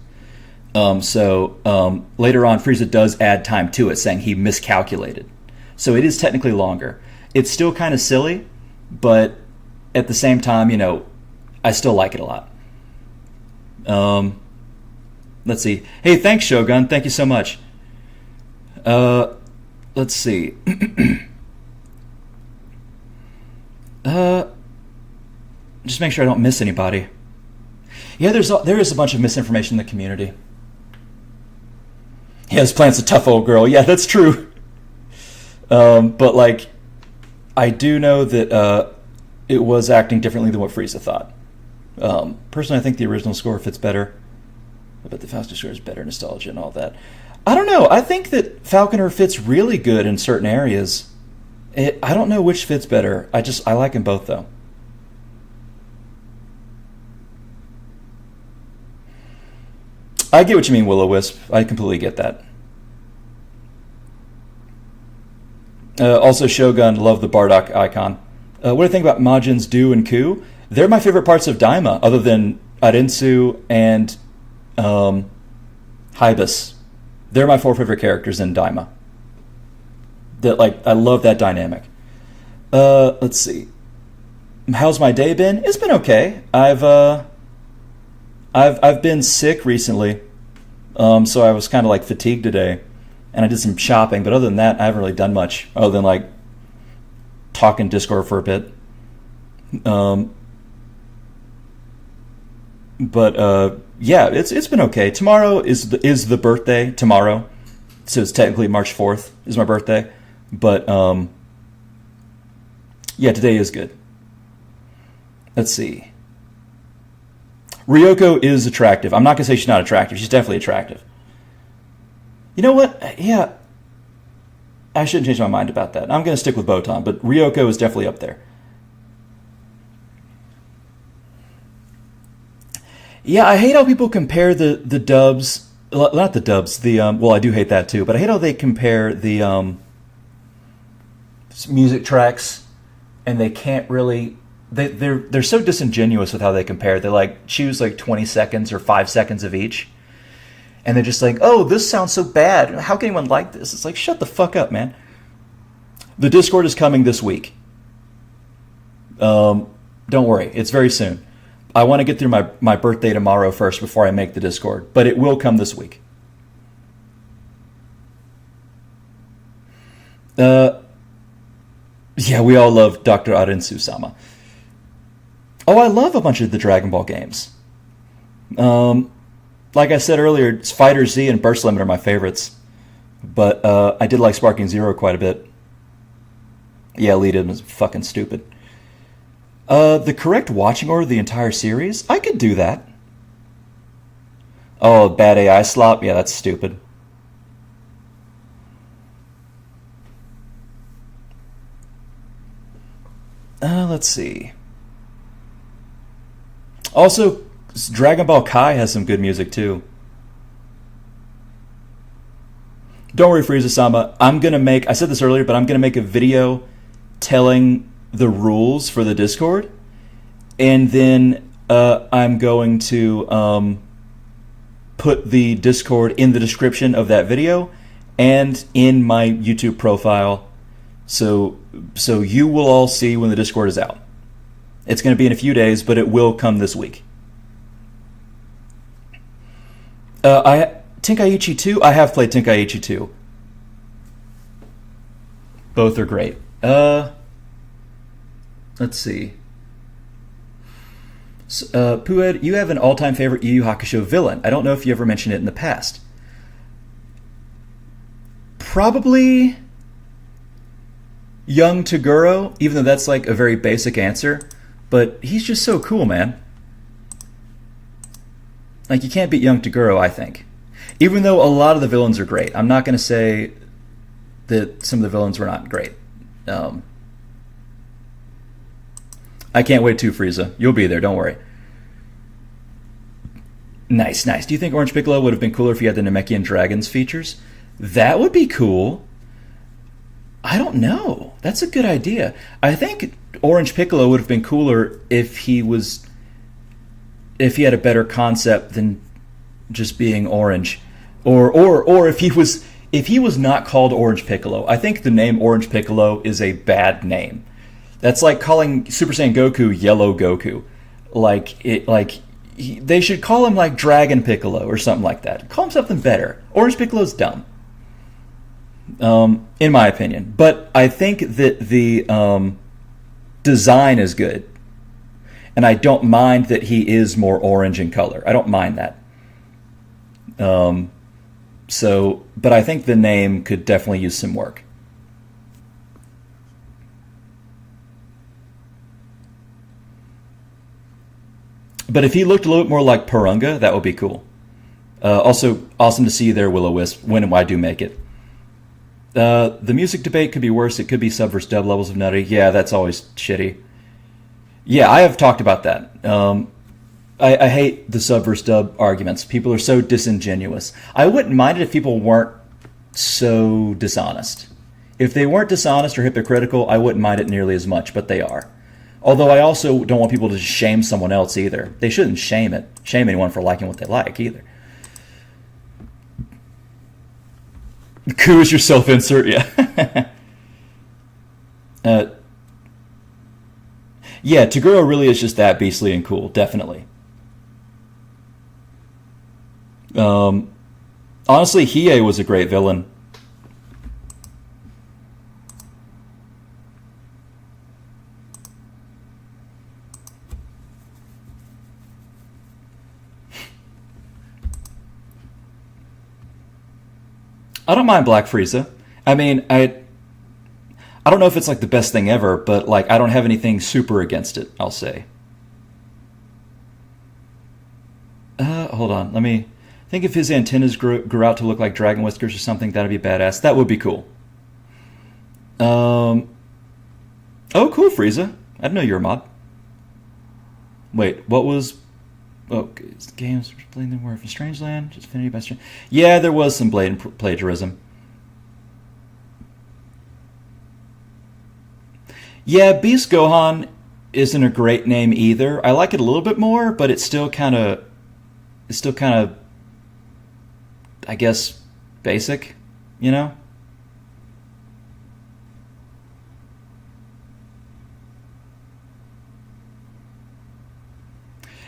So later on, Frieza does add time to it, saying he miscalculated. So it is technically longer. It's still kind of silly, but at the same time, I still like it a lot. Let's see. Hey, thanks, Shogun. Thank you so much. Let's see. Just make sure I don't miss anybody. Yeah, there is a bunch of misinformation in the community. Yeah, this plant's a tough old girl. Yeah, that's true. But like, I do know that it was acting differently than what Frieza thought. Personally, I think the original score fits better. But the Falconer score is better nostalgia and all that. I don't know. I think that Falconer fits really good in certain areas. I don't know which fits better. I like them both, though. I get what you mean, Will-O-Wisp. I completely get that. Also, Shogun, love the Bardock icon. What do you think about Majin's Do and Ku? They're my favorite parts of Daima, other than Arinsu and Hybus. They're my 4 favorite characters in Daima. That like I love that dynamic. Let's see. How's my day been? It's been okay. I've been sick recently, so I was kind of like fatigued today, and I did some shopping. But other than that, I haven't really done much other than like talking Discord for a bit. But yeah, it's been okay. Tomorrow is the birthday. Tomorrow, so it's technically March 4th is my birthday. But yeah, today is good. Let's see. Ryoko is attractive. I'm not gonna say she's not attractive. She's definitely attractive. You know what? Yeah, I shouldn't change my mind about that. I'm gonna stick with Botan, but Ryoko is definitely up there. Yeah, I hate how people compare the dubs. Not the dubs. The well, I do hate that too. But I hate how they compare the music tracks, and they can't really. They're so disingenuous with how they compare. They like choose like 20 seconds or 5 seconds of each, and they're just like, "Oh, this sounds so bad. How can anyone like this?" It's like, shut the fuck up, man. The Discord is coming this week. Don't worry, it's very soon. I want to get through my birthday tomorrow first before I make the Discord, but it will come this week. Yeah, we all love Dr. Arensu-sama. Oh, I love a bunch of the Dragon Ball games. Like I said earlier, it's Fighter Z and Burst Limit are my favorites. But I did like Sparking Zero quite a bit. Yeah, Lead-In was fucking stupid. The correct watching order of the entire series? I could do that. Oh, bad AI slop? Yeah, that's stupid. Let's see. Also, Dragon Ball Kai has some good music too. Don't worry, Frieza-sama. I said this earlier, but I'm gonna make a video telling the rules for the Discord, and then I'm going to put the Discord in the description of that video and in my YouTube profile, so you will all see when the Discord is out. It's going to be in a few days, but it will come this week. Tenkaichi 2, I have played Tenkaichi 2. Both are great. Let's see. Poohead, you have an all-time favorite Yu Yu Hakusho villain. I don't know if you ever mentioned it in the past. Probably young Toguro, even though that's like a very basic answer. But he's just so cool, man. Like, you can't beat young Toguro, I think. Even though a lot of the villains are great. I'm not going to say that some of the villains were not great. I can't wait too, Frieza. You'll be there, don't worry. Nice. Do you think Orange Piccolo would have been cooler if he had the Namekian Dragons features? That would be cool. I don't know. That's a good idea. I think Orange Piccolo would have been cooler if he had a better concept than just being orange. Or if he was not called Orange Piccolo. I think the name Orange Piccolo is a bad name. That's like calling Super Saiyan Goku Yellow Goku. They should call him like Dragon Piccolo or something like that. Call him something better. Orange Piccolo's dumb, in my opinion. But I think that the design is good, and I don't mind that he is more orange in color. I don't mind that. But I think the name could definitely use some work. But if he looked a little bit more like Purunga, that would be cool. Also, awesome to see you there, Will-O-Wisp, when I do make it. The music debate could be worse. It could be sub versus dub levels of nutty. Yeah, that's always shitty. Yeah, I have talked about that. I hate the sub versus dub arguments. People are so disingenuous. I wouldn't mind it if people weren't so dishonest. If they weren't dishonest or hypocritical, I wouldn't mind it nearly as much, but they are. Although I also don't want people to shame someone else either. They shouldn't shame anyone for liking what they like either. Coup is your self-insert, yeah. Uh, yeah, Toguro really is just that beastly and cool, definitely. Um, Honestly, Hiei was a great villain. I don't mind Black Frieza. I mean, I don't know if it's like the best thing ever, but like I don't have anything super against it, I'll say. Hold on, let me think. If his antennas grew out to look like dragon whiskers or something, that'd be badass. That would be cool. Um, oh, cool, Frieza. I didn't know you were a mod. Wait, what was? Oh, games playing them were from Strangeland, just Infinity by Strange. Yeah, there was some blatant plagiarism. Yeah, Beast Gohan isn't a great name either. I like it a little bit more, but it's still kind of, I guess, basic, you know?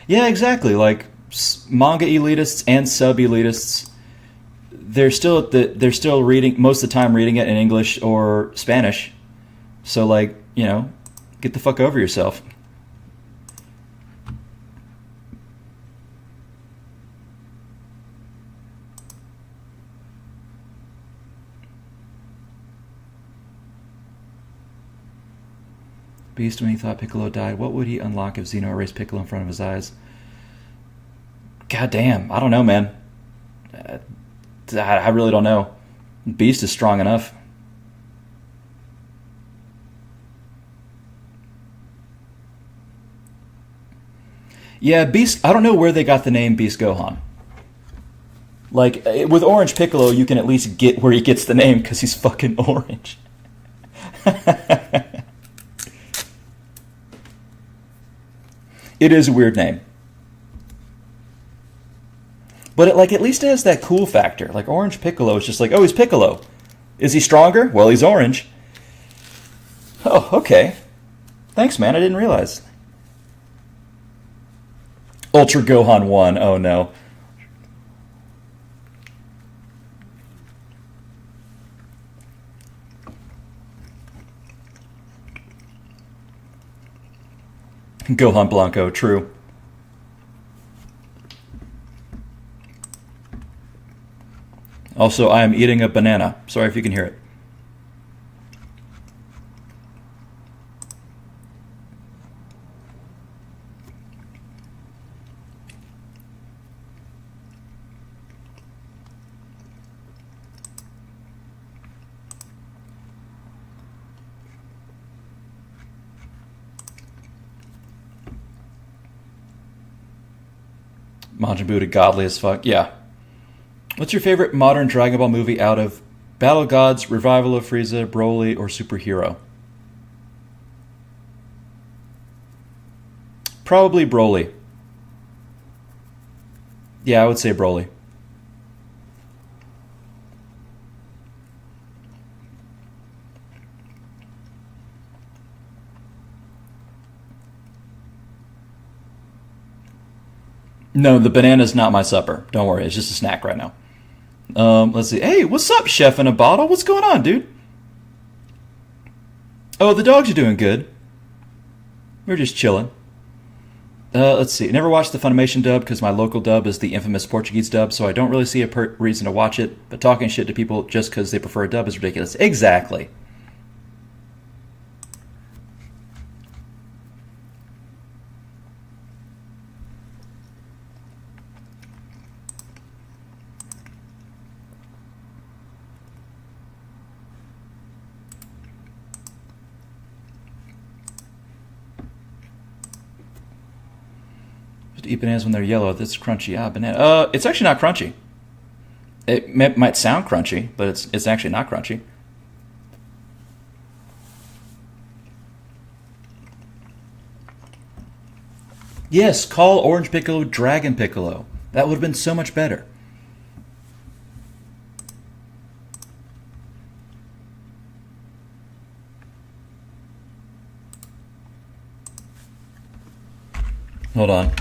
Yeah, exactly. Like manga elitists and sub elitists, they're still reading most of the time reading it in English or Spanish. So like, get the fuck over yourself. Beast, when he thought Piccolo died, what would he unlock if Xeno erased Piccolo in front of his eyes? God damn, I don't know, man. Uh, I really don't know. Beast is strong enough. Yeah, Beast. I don't know where they got the name Beast Gohan. Like with Orange Piccolo, you can at least get where he gets the name because he's fucking orange. It is a weird name, but at least it has that cool factor. Like Orange Piccolo is just like, oh, he's Piccolo. Is he stronger? Well, he's orange. Oh, okay. Thanks, man. I didn't realize. Ultra Gohan 1. Oh no. Gohan Blanco, true. Also, I am eating a banana. Sorry if you can hear it. Majin Buu godly as fuck. Yeah. What's your favorite modern Dragon Ball movie out of Battle Gods, Revival of Frieza, Broly, or Superhero? Probably Broly. Yeah, I would say Broly. No, the banana's not my supper. Don't worry, it's just a snack right now. Let's see. Hey, what's up, chef in a bottle? What's going on, dude? Oh, the dogs are doing good. We're just chilling. Let's see. I never watched the Funimation dub because my local dub is the infamous Portuguese dub, so I don't really see a reason to watch it. But talking shit to people just because they prefer a dub is ridiculous. Exactly. Eat bananas when they're yellow. That's crunchy. Ah, banana. It's actually not crunchy. It might sound crunchy, but it's actually not crunchy. Yes, call Orange Piccolo Dragon Piccolo. That would have been so much better. Hold on.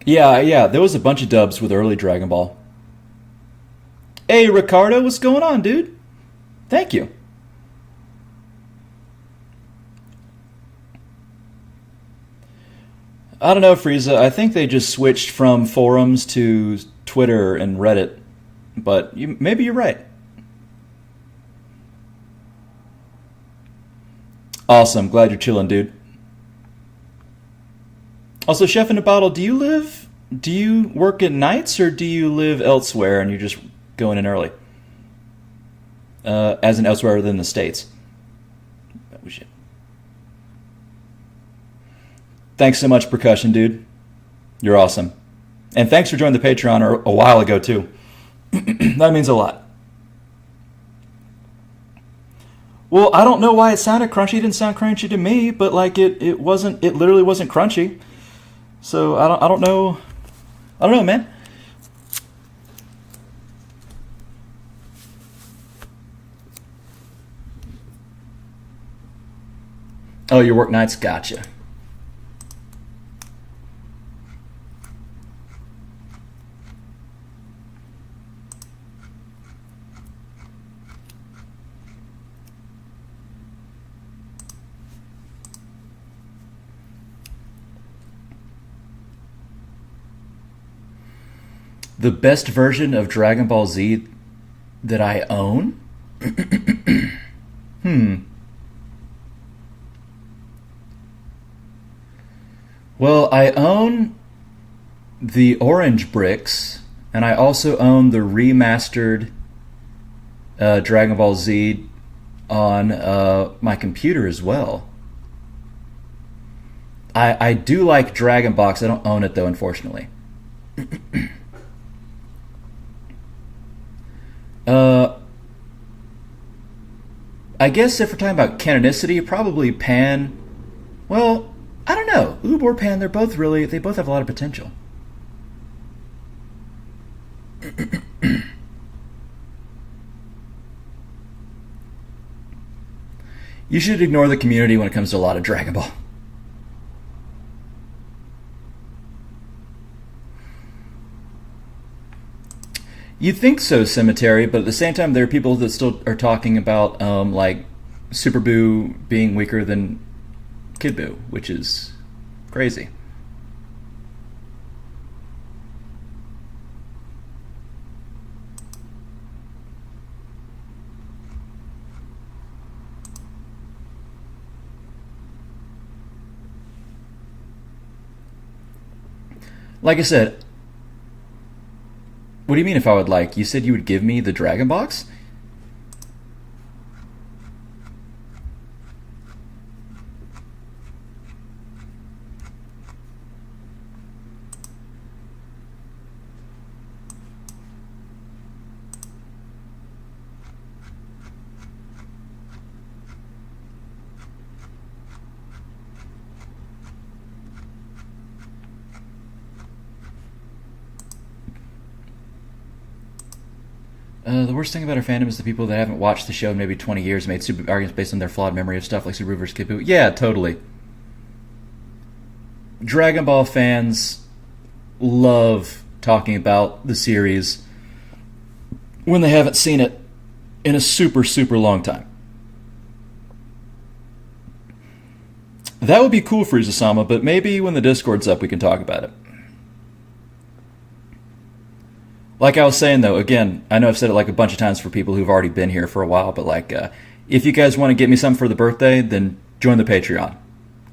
Yeah, there was a bunch of dubs with early Dragon Ball. Hey, Ricardo, what's going on, dude? Thank you. I don't know, Frieza. I think they just switched from forums to Twitter and Reddit, but maybe you're right. Awesome. Glad you're chilling, dude. Also, Chef in a Bottle, do you work at nights or do you live elsewhere and you're just going in early? As in elsewhere than the States. Oh, shit. Thanks so much, Percussion, dude. You're awesome. And thanks for joining the Patreon a while ago, too. That means a lot. Well, I don't know why it sounded crunchy. It didn't sound crunchy to me, but like it literally wasn't crunchy. So I don't know. I don't know, man. Oh, you work nights? Gotcha. The best version of Dragon Ball Z that I own? Well, I own the orange bricks, and I also own the remastered Dragon Ball Z on my computer as well. I do like Dragon Box. I don't own it, though, unfortunately. I guess if we're talking about canonicity, probably Pan. Well, I don't know. Oob or Pan, they both have a lot of potential. You should ignore the community when it comes to a lot of Dragon Ball. You'd think so, Cemetery, but at the same time, there are people that still are talking about like Super Boo being weaker than Kid Boo, which is crazy. Like I said, what do you mean if I would like? You said you would give me the Dragon Box? The worst thing about our fandom is the people that haven't watched the show in maybe 20 years made stupid arguments based on their flawed memory of stuff like Subaru vs. Kid Buu. Yeah, totally. Dragon Ball fans love talking about the series when they haven't seen it in a super, super long time. That would be cool, Frieza-sama, but maybe when the Discord's up we can talk about it. Like I was saying, though, again, I know I've said it like a bunch of times for people who've already been here for a while, but like, if you guys want to get me something for the birthday, then join the Patreon.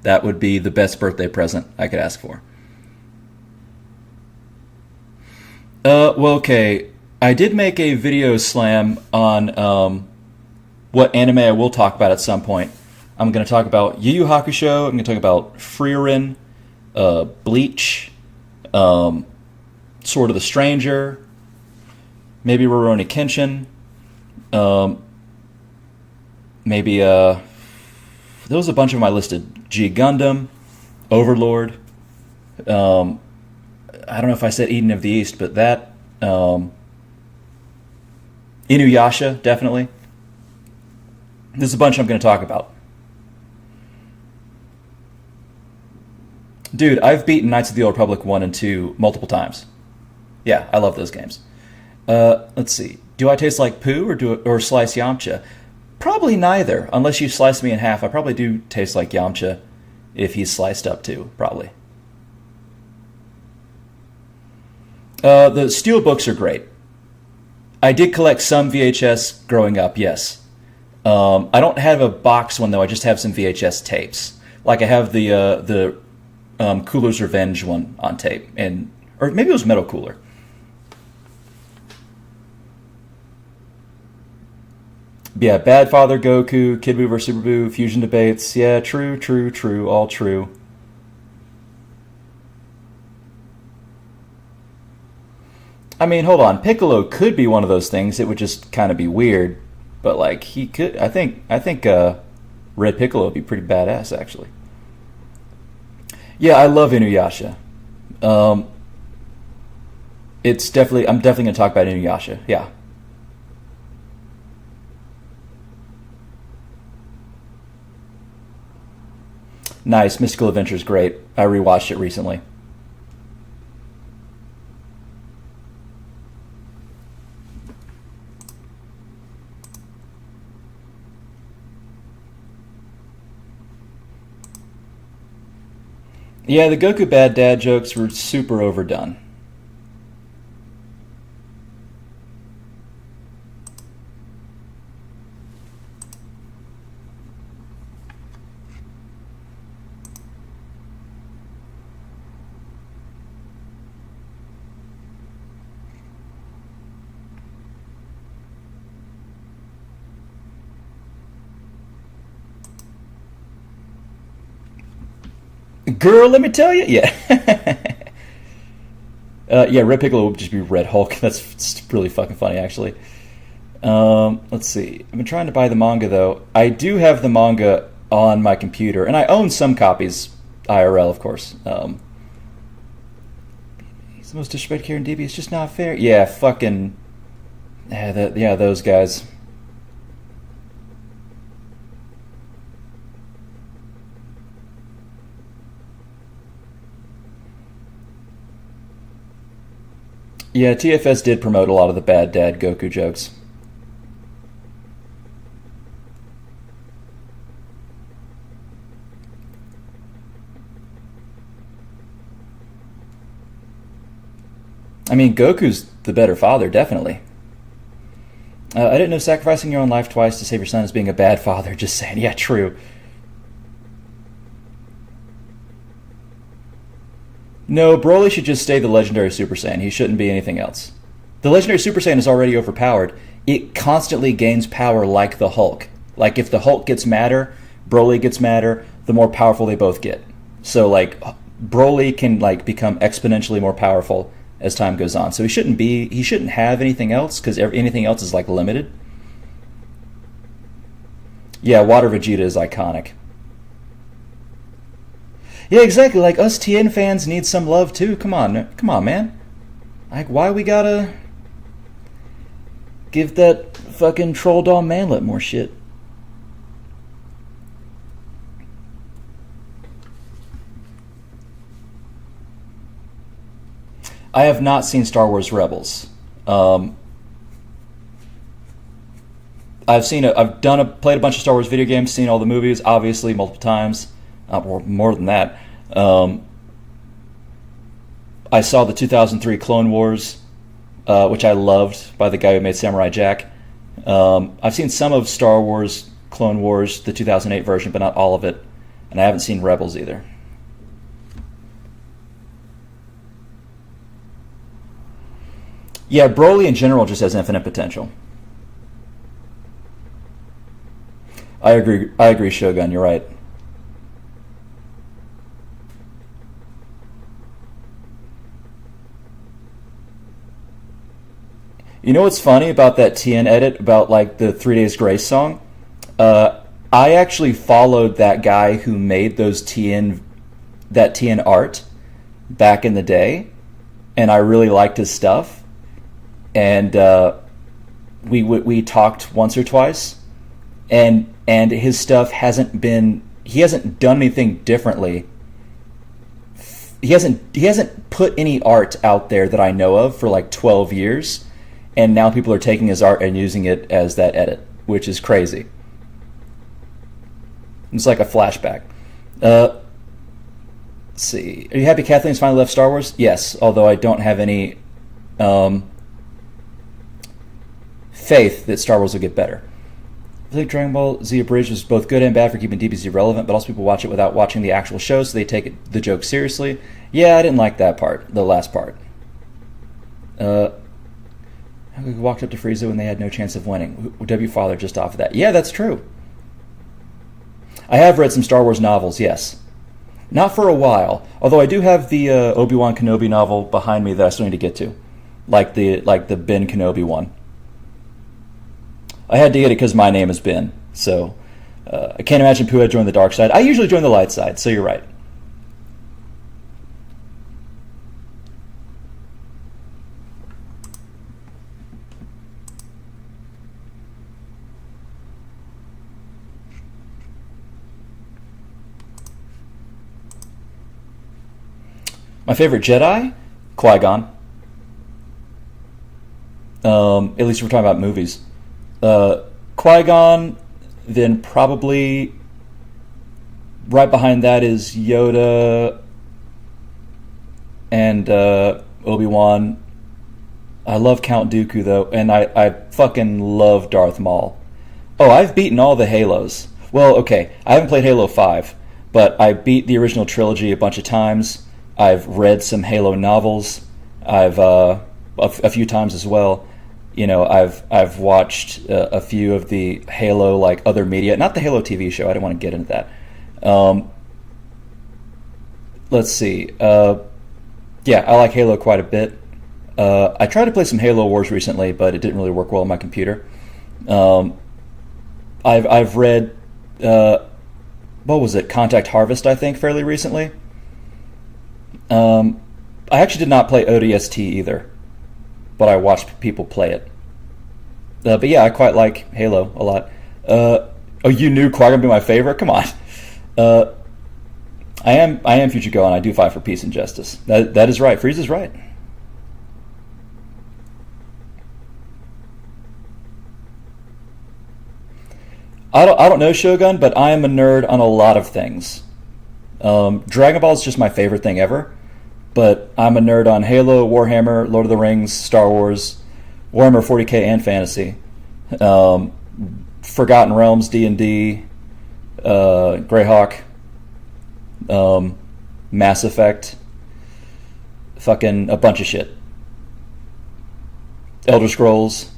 That would be the best birthday present I could ask for. Well, okay. I did make a video slam on what anime I will talk about at some point. I'm going to talk about Yu Yu Hakusho. I'm going to talk about Frieren, Bleach, Sword of the Stranger, maybe Rurouni Kenshin, maybe There was a bunch of them I listed. G Gundam, Overlord. I don't know if I said Eden of the East, but that. Inuyasha, definitely. There's a bunch I'm going to talk about. Dude, I've beaten Knights of the Old Republic 1 and 2 multiple times. Yeah, I love those games. Let's see. Do I taste like poo or slice Yamcha? Probably neither. Unless you slice me in half, I probably do taste like Yamcha if he's sliced up too, probably. The steel books are great. I did collect some VHS growing up, yes. I don't have a box one, though. I just have some VHS tapes. Like, I have the Cooler's Revenge one on tape. Or maybe it was Metal Cooler. Yeah, Bad Father Goku, Kid Buu vs. Super Buu, Fusion Debates. Yeah, true, all true. I mean, hold on. Piccolo could be one of those things. It would just kind of be weird. But, like, he could... I think Red Piccolo would be pretty badass, actually. Yeah, I love Inuyasha. It's definitely... I'm definitely going to talk about Inuyasha. Yeah. Nice. Mystical Adventure's great. I rewatched it recently. Yeah, the Goku bad dad jokes were super overdone. Girl, let me tell you. Yeah. Yeah, Red Piccolo would just be Red Hulk. That's really fucking funny, actually. Let's see. I've been trying to buy the manga, though. I do have the manga on my computer, and I own some copies, IRL, of course. He's the most disrespected character in DB. It's just not fair. Yeah, fucking... Yeah, those guys. Yeah, TFS did promote a lot of the bad dad Goku jokes. I mean, Goku's the better father, definitely. I didn't know sacrificing your own life twice to save your son is being a bad father. Just saying. Yeah, true. No, Broly should just stay the legendary Super Saiyan. He shouldn't be anything else. The legendary Super Saiyan is already overpowered. It constantly gains power like the Hulk. Like, if the Hulk gets madder, Broly gets madder, the more powerful they both get. So, like, Broly can, like, become exponentially more powerful as time goes on. So he shouldn't have anything else, because anything else is, like, limited. Yeah, Water Vegeta is iconic. Yeah, exactly. Like, us TN fans need some love too. Come on, man. Like, why we gotta give that fucking troll doll manlet more shit? I have not seen Star Wars Rebels. I've played a bunch of Star Wars video games, seen all the movies, obviously multiple times. More than that. I saw the 2003 Clone Wars, which I loved, by the guy who made Samurai Jack. I've seen some of Star Wars Clone Wars, the 2008 version, but not all of it. And I haven't seen Rebels either. Yeah, Broly in general just has infinite potential. I agree, Shogun, you're right. You know what's funny about that TN edit about, like, the 3 Days Grace song? I actually followed that guy who made that TN art back in the day, and I really liked his stuff. And we talked once or twice, and his stuff he hasn't done anything differently. He hasn't put any art out there that I know of for like 12 years, and now people are taking his art and using it as that edit, which is crazy. It's like a flashback. Let's see. Are you happy Kathleen's finally left Star Wars? Yes, although I don't have any faith that Star Wars will get better. I think Dragon Ball Z Abridged was both good and bad for keeping DBZ relevant, but also people watch it without watching the actual show, so they take the joke seriously. Yeah, I didn't like that part, the last part. We walked up to Frieza when they had no chance of winning. W Father just off of that. Yeah, that's true. I have read some Star Wars novels, yes. Not for a while, although I do have the Obi-Wan Kenobi novel behind me that I still need to get to, like the Ben Kenobi one. I had to get it because my name is Ben, so I can't imagine Poohead joined the dark side. I usually join the light side, so you're right. My favorite Jedi? Qui-Gon. At least we're talking about movies. Qui-Gon, then probably right behind that is Yoda and Obi-Wan. I love Count Dooku, though, and I fucking love Darth Maul. Oh, I've beaten all the Halos. Well, okay, I haven't played Halo 5, but I beat the original trilogy a bunch of times. I've read some Halo novels. I've a few times as well. You know, I've watched a few of the Halo like other media, not the Halo TV show. I don't want to get into that. Let's see. Yeah, I like Halo quite a bit. I tried to play some Halo Wars recently, but it didn't really work well on my computer. I've read what was it, Contact Harvest, I think, fairly recently. I actually did not play ODST either, but I watched people play it. But yeah, I quite like Halo a lot. Oh, you knew Qui-Gon would be my favorite? Come on. I am Future Gohan. I do fight for peace and justice. That is right. Frieza's right. I don't know Shogun, but I am a nerd on a lot of things. Dragon Ball is just my favorite thing ever, but I'm a nerd on Halo, Warhammer, Lord of the Rings, Star Wars, Warhammer 40k and fantasy, Forgotten Realms, D&D, Greyhawk, Mass Effect, fucking a bunch of shit. Elder Scrolls.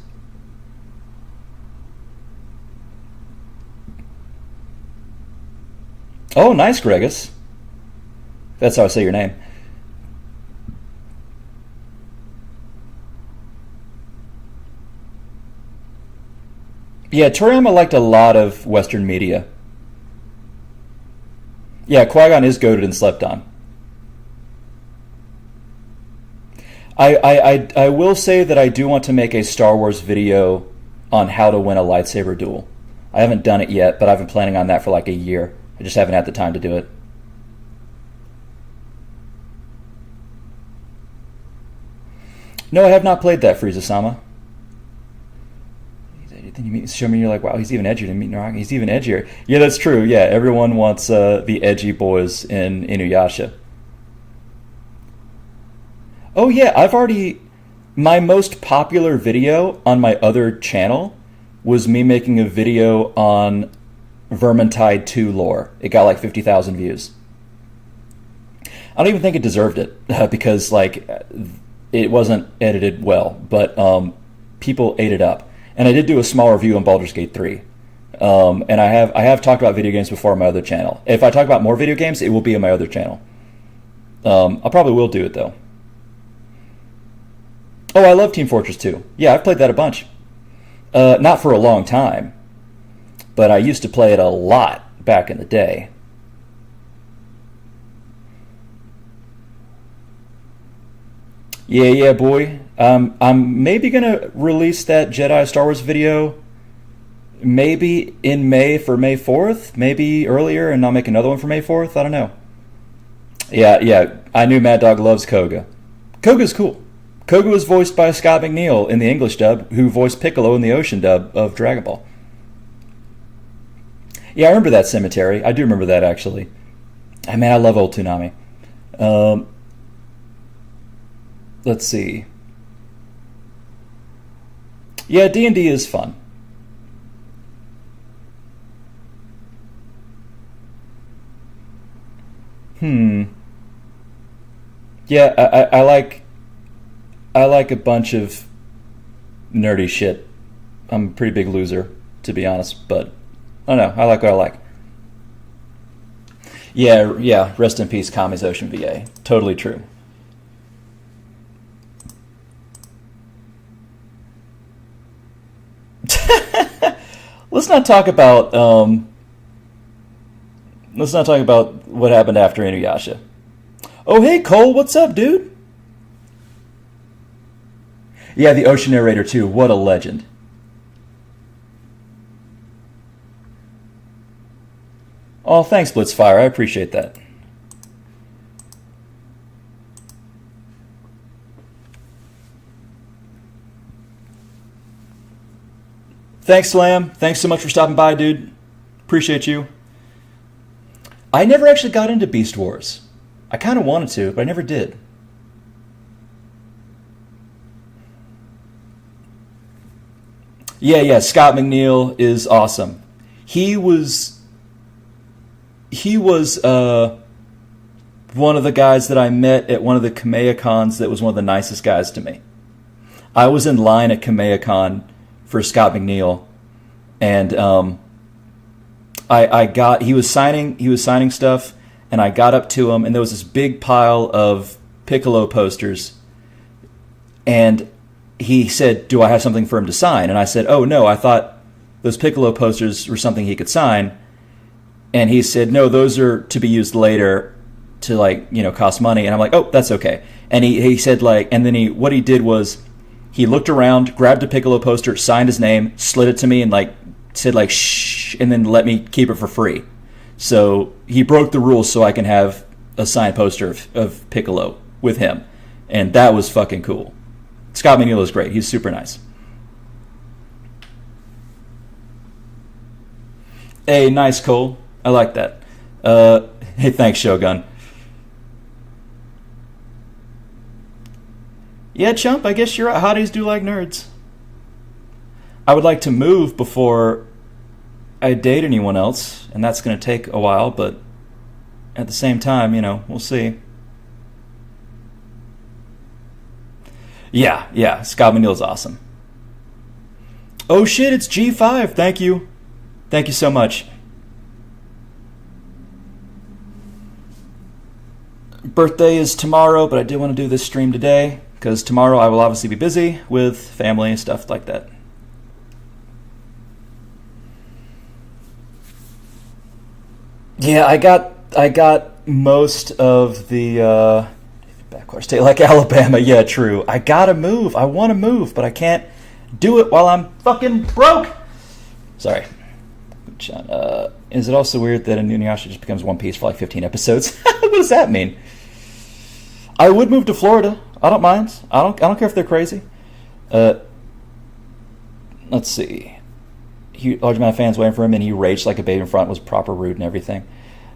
Oh, nice, Gregus. That's how I say your name. Yeah, Toriyama liked a lot of Western media. Yeah, Qui-Gon is goated and slept on. I will say that I do want to make a Star Wars video on how to win a lightsaber duel. I haven't done it yet, but I've been planning on that for like a year. I just haven't had the time to do it. No, I have not played that, Frieza-sama. Then you meet Shomi and you're like, wow, he's even edgier than Meet Naraka. He's even edgier. Yeah, that's true. Yeah, everyone wants the edgy boys in Inuyasha. Oh yeah, my most popular video on my other channel was me making a video on Vermintide 2 lore. It got like 50,000 views. I don't even think it deserved it because like it wasn't edited well, but people ate it up. And I did do a small review on Baldur's Gate 3. And I have talked about video games before on my other channel. If I talk about more video games, it will be on my other channel. I probably will do it though. Oh, I love Team Fortress 2. Yeah, I've played that a bunch. Not for a long time. but I used to play it a lot back in the day. Yeah, boy. I'm maybe gonna release that Jedi Star Wars video maybe in May for May 4th, maybe earlier, and I'll make another one for May 4th. I don't know. Yeah. I knew Mad Dog loves Koga. Koga's cool. Koga was voiced by Scott McNeil in the English dub, who voiced Piccolo in the Ocean dub of Dragon Ball. Yeah, I remember that cemetery. I do remember that, actually. I mean, I love old Toonami. Let's see. Yeah, D&D is fun. Yeah, I like a bunch of nerdy shit. I'm a pretty big loser, to be honest, but I don't know. I like what I like. Yeah. Rest in peace, Kami's Ocean VA. Totally true. Let's not talk about what happened after Inuyasha. Oh, hey Cole, what's up, dude? Yeah, the Ocean narrator too. What a legend. Oh, thanks, Blitzfire. I appreciate that. Thanks, Slam. Thanks so much for stopping by, dude. Appreciate you. I never actually got into Beast Wars. I kind of wanted to, but I never did. Yeah, Scott McNeil is awesome. He was one of the guys that I met at one of the Kamea Cons that was one of the nicest guys to me. I was in line at Kamea Con for Scott McNeil, and he was signing stuff, and I got up to him, and there was this big pile of Piccolo posters, and he said, "Do I have something for him to sign?" And I said, "Oh no, I thought those Piccolo posters were something he could sign." And he said, "No, those are to be used later to cost money." And I'm like, "Oh, that's okay." And he said what he did was he looked around, grabbed a Piccolo poster, signed his name, slid it to me, and said shh, and then let me keep it for free. So he broke the rules so I can have a signed poster of Piccolo with him. And that was fucking cool. Scott McNeil is great. He's super nice. Hey, nice, Cole. I like that. Hey, thanks, Shogun. Yeah, Chump, I guess you're right. Hotties do like nerds. I would like to move before I date anyone else, and that's going to take a while, but at the same time, we'll see. Yeah, Scott McNeil's awesome. Oh shit, it's G5. Thank you so much. Birthday is tomorrow, but I did want to do this stream today, because tomorrow I will obviously be busy with family and stuff like that. Yeah, I got most of the backward state like Alabama. Yeah, true. I gotta move. I want to move, but I can't do it while I'm fucking broke. Sorry. Is it also weird that Inuyasha just becomes One Piece for 15 episodes? What does that mean? I would move to Florida. I don't mind. I don't care if they're crazy. Let's see. Large amount of fans waiting for him, and he raged like a baby in front, was proper rude and everything.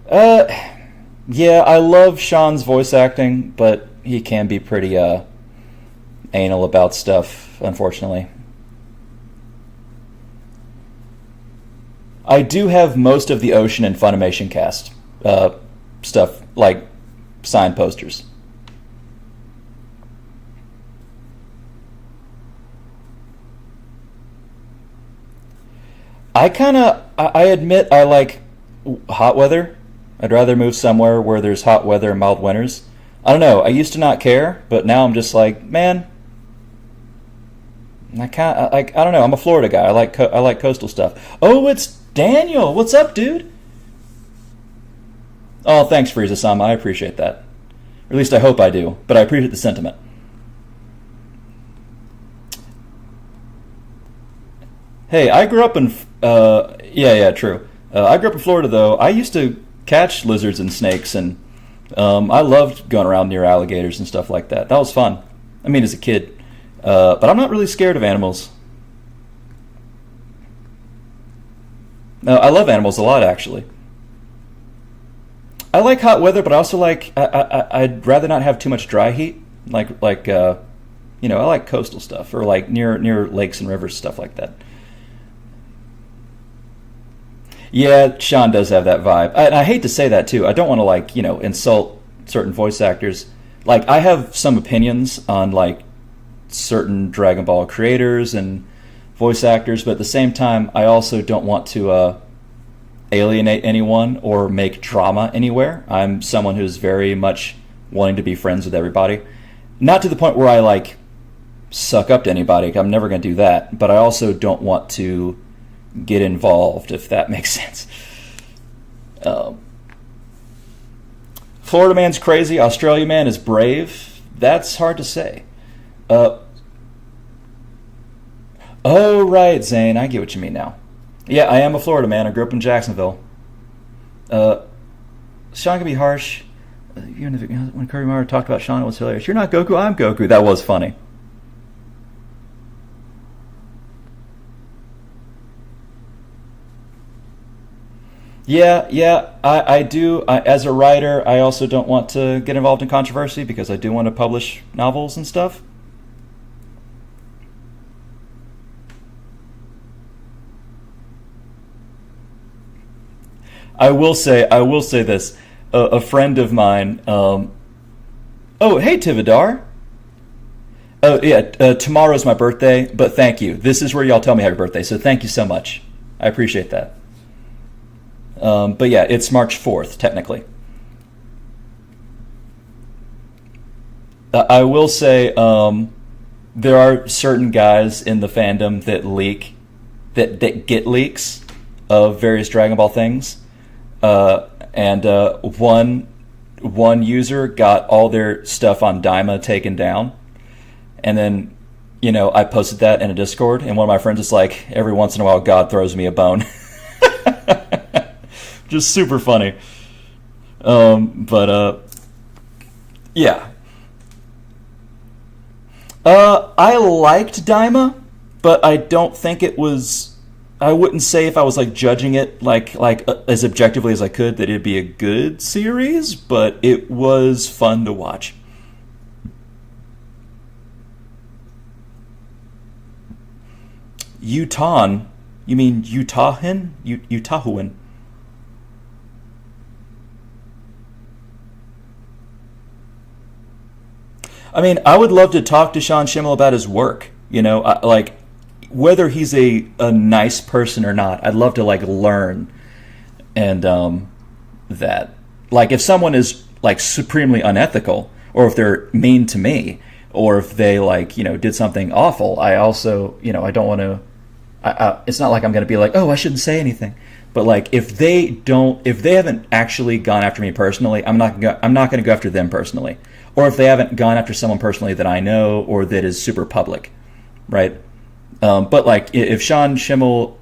Yeah, I love Sean's voice acting, but he can be pretty anal about stuff, unfortunately. I do have most of the Ocean and Funimation cast stuff, like signed posters. I admit I like hot weather. I'd rather move somewhere where there's hot weather and mild winters. I don't know. I used to not care, but now I'm just like, man, I don't know. I'm a Florida guy. I like coastal stuff. Oh, it's Daniel, what's up, dude? Oh, thanks, Frieza-sama. I appreciate that. Or at least I hope I do, but I appreciate the sentiment. Hey, I grew up in... yeah, true. I grew up in Florida, though. I used to catch lizards and snakes, and I loved going around near alligators and stuff like that. That was fun. I mean, as a kid. But I'm not really scared of animals. No, I love animals a lot, actually. I like hot weather, but I also like... I'd rather not have too much dry heat. I like coastal stuff, or like near lakes and rivers, stuff like that. Yeah, Sean does have that vibe. And I hate to say that, too. I don't want to, insult certain voice actors. Like, I have some opinions on, certain Dragon Ball creators and voice actors, but at the same time, I also don't want to alienate anyone or make drama anywhere. I'm someone who's very much wanting to be friends with everybody. Not to the point where I, suck up to anybody. I'm never going to do that. But I also don't want to get involved, if that makes sense. Florida man's crazy. Australia man is brave. That's hard to say. Oh, right, Zane. I get what you mean now. Yeah, I am a Florida man. I grew up in Jacksonville. Sean can be harsh. When Kurimaru talked about Sean, it was hilarious. You're not Goku, I'm Goku. That was funny. Yeah, I do. As a writer, I also don't want to get involved in controversy because I do want to publish novels and stuff. I will say this. A friend of mine. Oh, hey, Tivadar. Oh, yeah. Tomorrow's my birthday, but thank you. This is where y'all tell me happy birthday, so thank you so much. I appreciate that. But yeah, it's March 4th, technically. I will say there are certain guys in the fandom that get leaks of various Dragon Ball things. And one user got all their stuff on Daima taken down. And then, I posted that in a Discord, and one of my friends is like, every once in a while, God throws me a bone. Just super funny. Yeah. I liked Daima, but I don't think it was... I wouldn't say if I was judging it as objectively as I could that it'd be a good series, but it was fun to watch. Utahn? You mean Utahin? Utahuan? I mean, I would love to talk to Sean Schimmel about his work. Whether he's a nice person or not, I'd love to learn. And that, if someone is supremely unethical, or if they're mean to me, or if they did something awful, I also I don't want to. It's not like I'm going to be oh, I shouldn't say anything. But if they haven't actually gone after me personally, I'm not going to go after them personally. Or if they haven't gone after someone personally that I know or that is super public, right? But if Sean Schimmel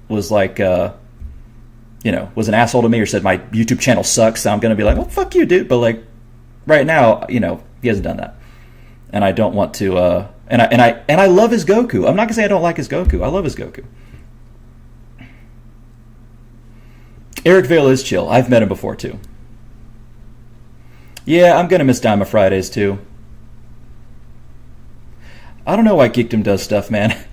was was an asshole to me or said my YouTube channel sucks, I'm gonna be well, fuck you, dude. But right now, he hasn't done that, and I don't want to. And I love his Goku. I'm not gonna say I don't like his Goku. I love his Goku. Eric Vale is chill. I've met him before too. Yeah, I'm gonna miss Daima Fridays too. I don't know why Geekdom does stuff, man.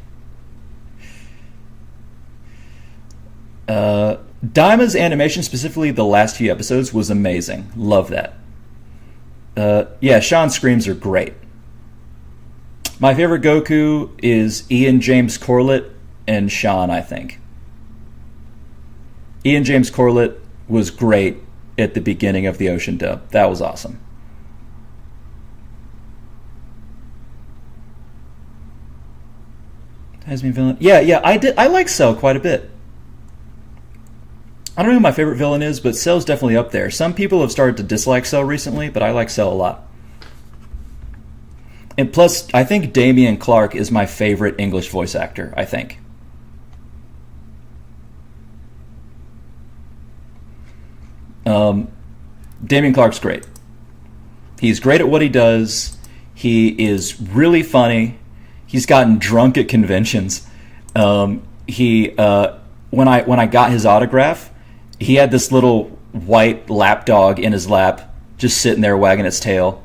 Daima's animation, specifically the last few episodes, was amazing. Love that. Yeah, Sean's screams are great. My favorite Goku is Ian James Corlett and Sean, I think. Ian James Corlett was great at the beginning of the Ocean dub. That was awesome. Has been villain. Yeah, I did. I like Cell quite a bit. I don't know who my favorite villain is, but Cell's definitely up there. Some people have started to dislike Cell recently, but I like Cell a lot. And plus, I think Damian Clark is my favorite English voice actor, I think. Damian Clark's great. He's great at what he does. He is really funny. He's gotten drunk at conventions. When I got his autograph, he had this little white lap dog in his lap, just sitting there wagging its tail.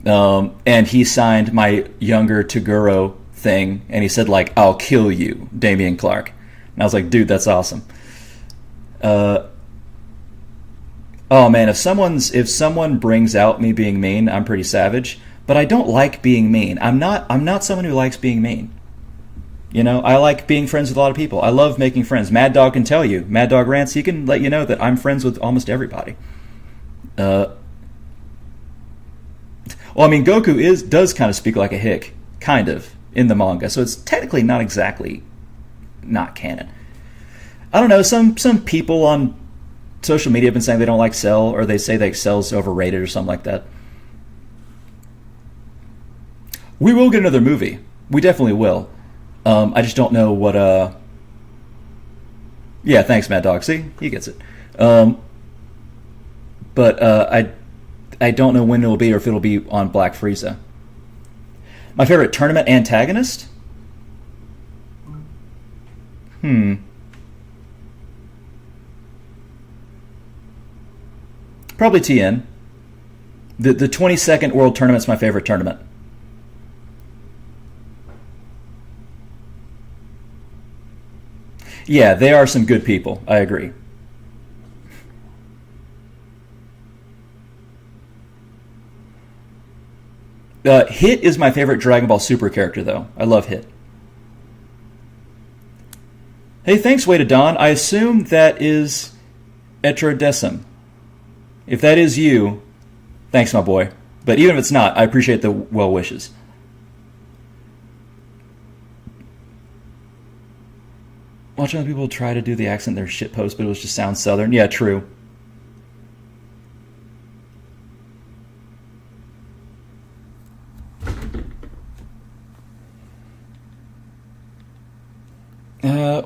And he signed my younger Toguro thing, and he said, like, "I'll kill you, Damian Clark." And I was like, dude, that's awesome. Oh man, if someone brings out me being mean, I'm pretty savage. But I don't like being mean. I'm not someone who likes being mean. You know, I like being friends with a lot of people. I love making friends. Mad Dog can tell you. Mad Dog Rants, he can let you know that I'm friends with almost everybody. Well, I mean, Goku does kind of speak like a hick, kind of, in the manga. So it's technically not exactly not canon. I don't know. Some people on social media have been saying they don't like Cell, or they say that Cell's overrated or something like that. We will get another movie. We definitely will. I just don't know what. Yeah, thanks, Mad Dog. See, he gets it. But I don't know when it'll be, or if it'll be on Black Frieza. My favorite tournament antagonist? Probably TN. The 22nd World Tournament's my favorite tournament. Yeah, they are some good people. I agree. Hit is my favorite Dragon Ball Super character, though. I love Hit. Hey, thanks, Way to Dawn. I assume that is Etrodecim. If that is you, thanks, my boy. But even if it's not, I appreciate the well wishes. Watching other people try to do the accent in their shit post, but it was just sound southern. Yeah, true.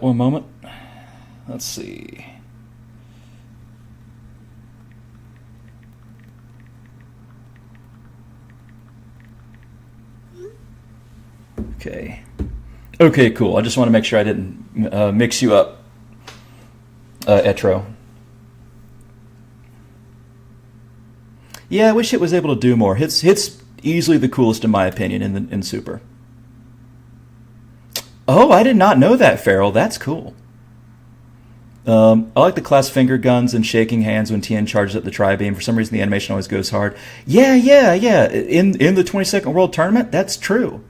One moment. Let's see. Okay. Okay, cool. I just want to make sure I didn't mix you up, Etro. Yeah, I wish it was able to do more. Hit's easily the coolest in my opinion in Super. Oh, I did not know that, Farrell. That's cool. I like the class finger guns and shaking hands when Tien charges up the tri-beam. For some reason, the animation always goes hard. Yeah. In the 22nd World Tournament, that's true.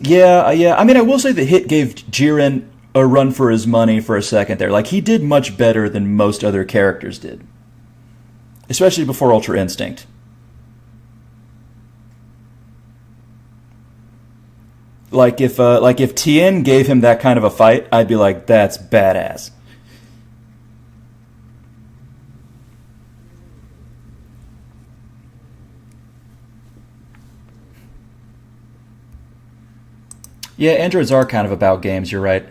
Yeah. I mean, I will say that Hit gave Jiren a run for his money for a second there. Like, he did much better than most other characters did. Especially before Ultra Instinct. Like if Tien gave him that kind of a fight, I'd be like, that's badass. Yeah, androids are kind of about games, you're right.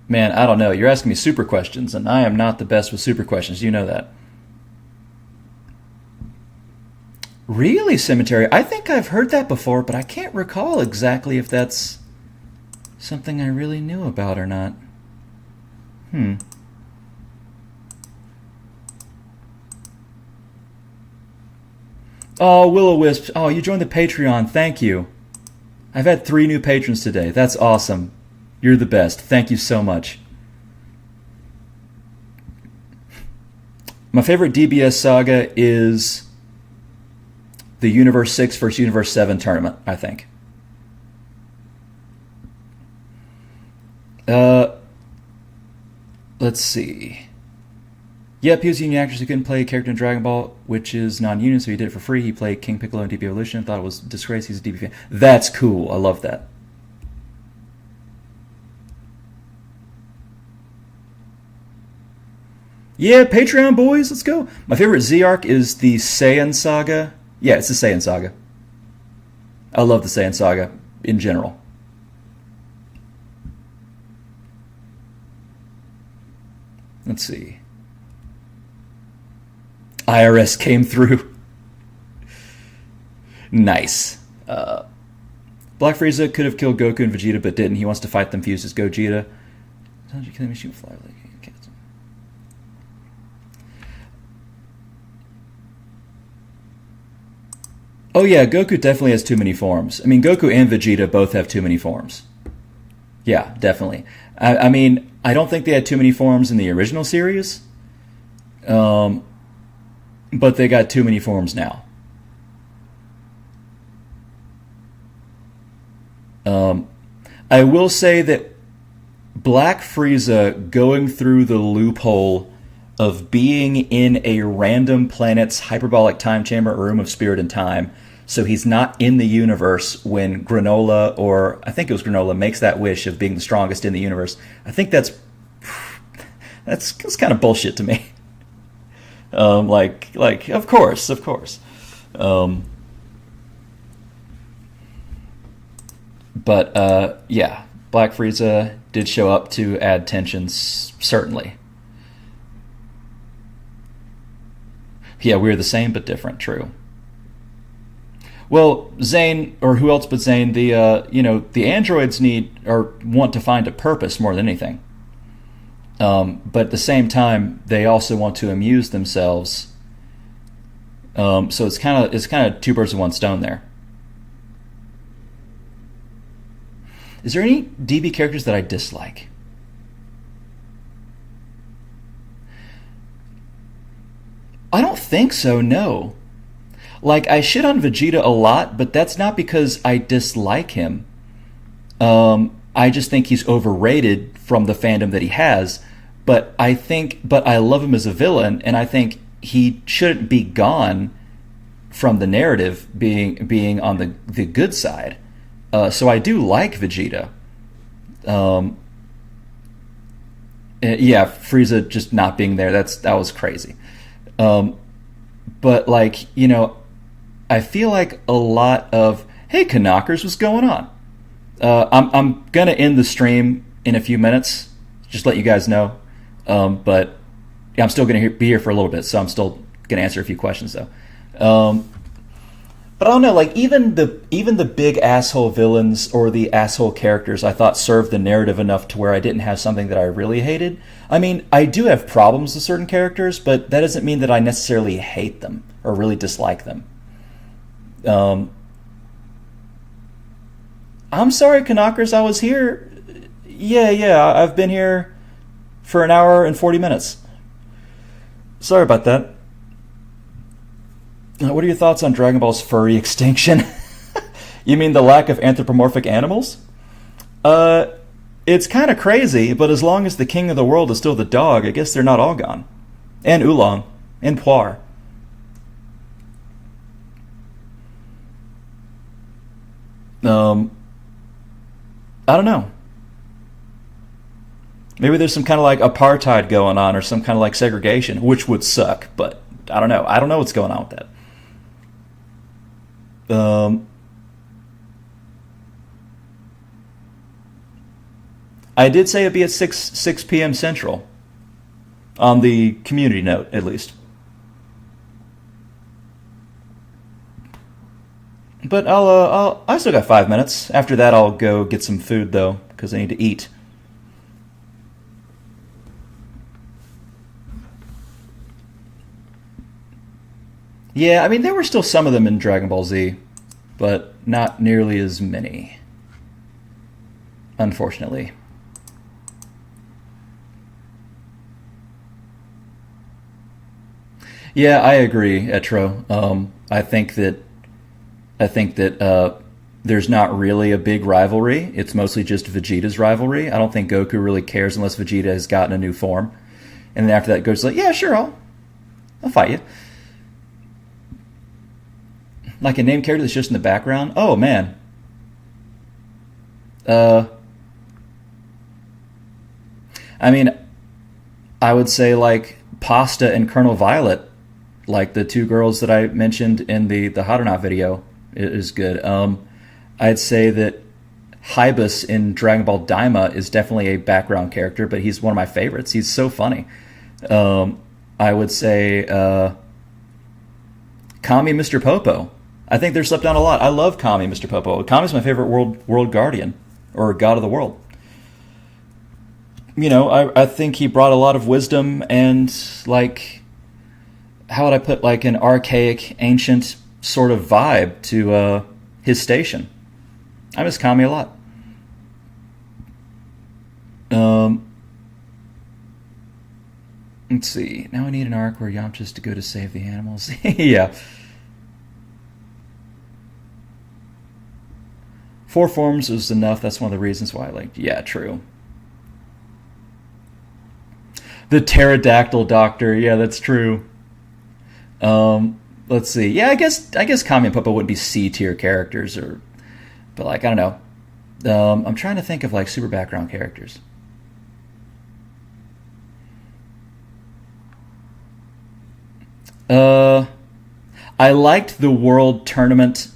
Man, I don't know. You're asking me super questions, and I am not the best with super questions. You know that. Really, Cemetery? I think I've heard that before, but I can't recall exactly if that's something I really knew about or not. Oh, Will-O-Wisp. Oh, you joined the Patreon. Thank you. I've had 3 new patrons today. That's awesome. You're the best. Thank you so much. My favorite DBS saga is the Universe 6 versus Universe 7 tournament, I think. Uh, let's see. Yep, he was a union actor who couldn't play a character in Dragon Ball, which is non-union, so he did it for free. He played King Piccolo in DB Evolution. Thought it was a disgrace. He's a DB fan. That's cool. I love that. Yeah, Patreon boys, let's go. My favorite Z arc is the Saiyan Saga. Yeah, it's the Saiyan Saga. I love the Saiyan Saga in general. Let's see. IRS came through. Nice. Black Frieza could have killed Goku and Vegeta, but didn't. He wants to fight them fused as Gogeta. Sometimes you kill him, shoot fly like Oh yeah, Goku definitely has too many forms. I mean, Goku and Vegeta both have too many forms. Yeah, definitely. I mean, I don't think they had too many forms in the original series, but they got too many forms now. I will say that Black Frieza going through the loophole of being in a random planet's hyperbolic time chamber or room of spirit and time, so he's not in the universe when Granola, or I think it was Granola, makes that wish of being the strongest in the universe. I think that's kind of bullshit to me. Like of course. But yeah, Black Frieza did show up to add tensions, certainly. Yeah, we're the same but different. True. Well, Zane, or who else but Zane? The androids need or want to find a purpose more than anything. But at the same time, they also want to amuse themselves. So it's kind of two birds with one stone there. Is there any DB characters that I dislike? I don't think so, no. Like, I shit on Vegeta a lot, but that's not because I dislike him. I just think he's overrated from the fandom that he has. But I love him as a villain, and I think he shouldn't be gone from the narrative being on the good side. So I do like Vegeta. Yeah, Frieza just not being there, that was crazy. But I feel like a lot of, hey Knockers, what's going on? I'm gonna end the stream in a few minutes, just let you guys know. But yeah, I'm still gonna be here for a little bit, so I'm still gonna answer a few questions though. But I don't know, like even the big asshole villains or the asshole characters I thought served the narrative enough to where I didn't have something that I really hated. I mean, I do have problems with certain characters, but that doesn't mean that I necessarily hate them or really dislike them. I'm sorry, Knockers, I was here. Yeah, I've been here for an hour and 40 minutes. Sorry about that. What are your thoughts on Dragon Ball's furry extinction? You mean the lack of anthropomorphic animals? It's kind of crazy, but as long as the king of the world is still the dog, I guess they're not all gone. And Oolong. And Poir. I don't know. Maybe there's some kind of like apartheid going on or some kind of like segregation, which would suck, but I don't know. I don't know what's going on with that. I did say it'd be at 6 p.m. Central on the community note, at least. But I still got 5 minutes. After that, I'll go get some food though, because I need to eat. Yeah, I mean, there were still some of them in Dragon Ball Z, but not nearly as many, unfortunately. Yeah, I agree, Etro. I think that there's not really a big rivalry. It's mostly just Vegeta's rivalry. I don't think Goku really cares unless Vegeta has gotten a new form. And then after that, Goku's like, yeah, sure, I'll fight you. Like a named character that's just in the background. Oh, man. I mean, I would say like Pasta and Colonel Violet, like the two girls that I mentioned in the Hot or Not video, is good. I'd say that Hybus in Dragon Ball Daima is definitely a background character, but he's one of my favorites. He's so funny. I would say Kami Mr. Popo. I think they're slept on a lot. I love Kami Mr. Popo. Kami's my favorite world guardian, or god of the world. You know, I think he brought a lot of wisdom and, like, how would I put, like, an archaic, ancient sort of vibe to his station. I miss Kami a lot. Let's see. Now I need an arc where Yamcha's to go to save the animals. Yeah. 4 forms is enough. That's one of the reasons why I liked. Yeah, true. The pterodactyl doctor. Yeah, that's true. Let's see. Yeah, I guess Kami and Popo wouldn't be C tier characters, but like I don't know. I'm trying to think of like super background characters. I liked the World Tournament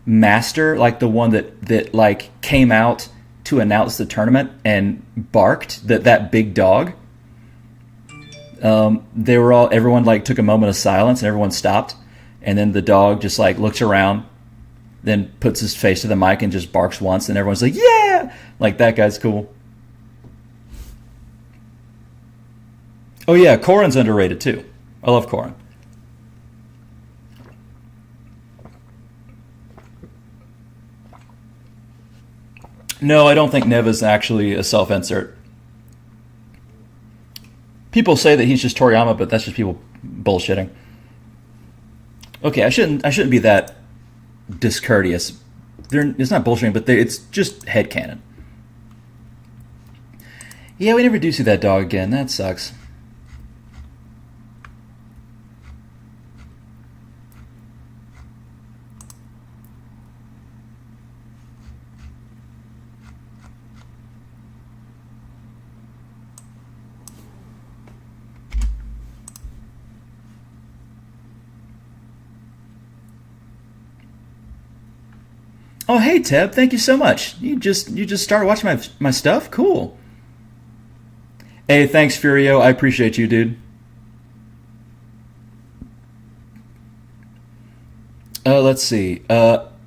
Master, like the one that like came out to announce the tournament and barked, that big dog. Everyone like took a moment of silence and everyone stopped, and then the dog just like looks around, then puts his face to the mic and just barks once, and everyone's like, yeah, like that guy's cool. Oh yeah, Korin's underrated too. I love Korin. No, I don't think Neva's actually a self-insert. People say that he's just Toriyama, but that's just people bullshitting. Okay, I shouldn't be that discourteous. It's not bullshitting, but it's just headcanon. Yeah, we never do see that dog again. That sucks. Oh, hey, Teb, thank you so much. You just started watching my stuff? Cool. Hey, thanks, Furio. I appreciate you, dude. Let's see.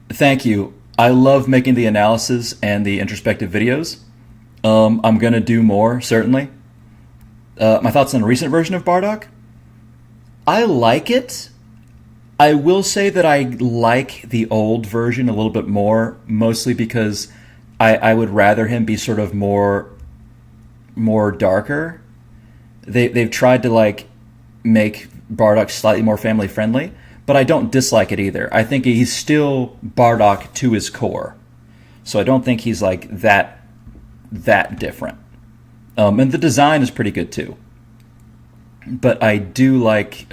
Thank you. I love making the analysis and the introspective videos. I'm going to do more, certainly. My thoughts on a recent version of Bardock? I like it. I will say that I like the old version a little bit more, mostly because I would rather him be sort of more darker. They've tried to like make Bardock slightly more family friendly, but I don't dislike it either. I think he's still Bardock to his core, so I don't think he's like that different. And the design is pretty good too. But I do like.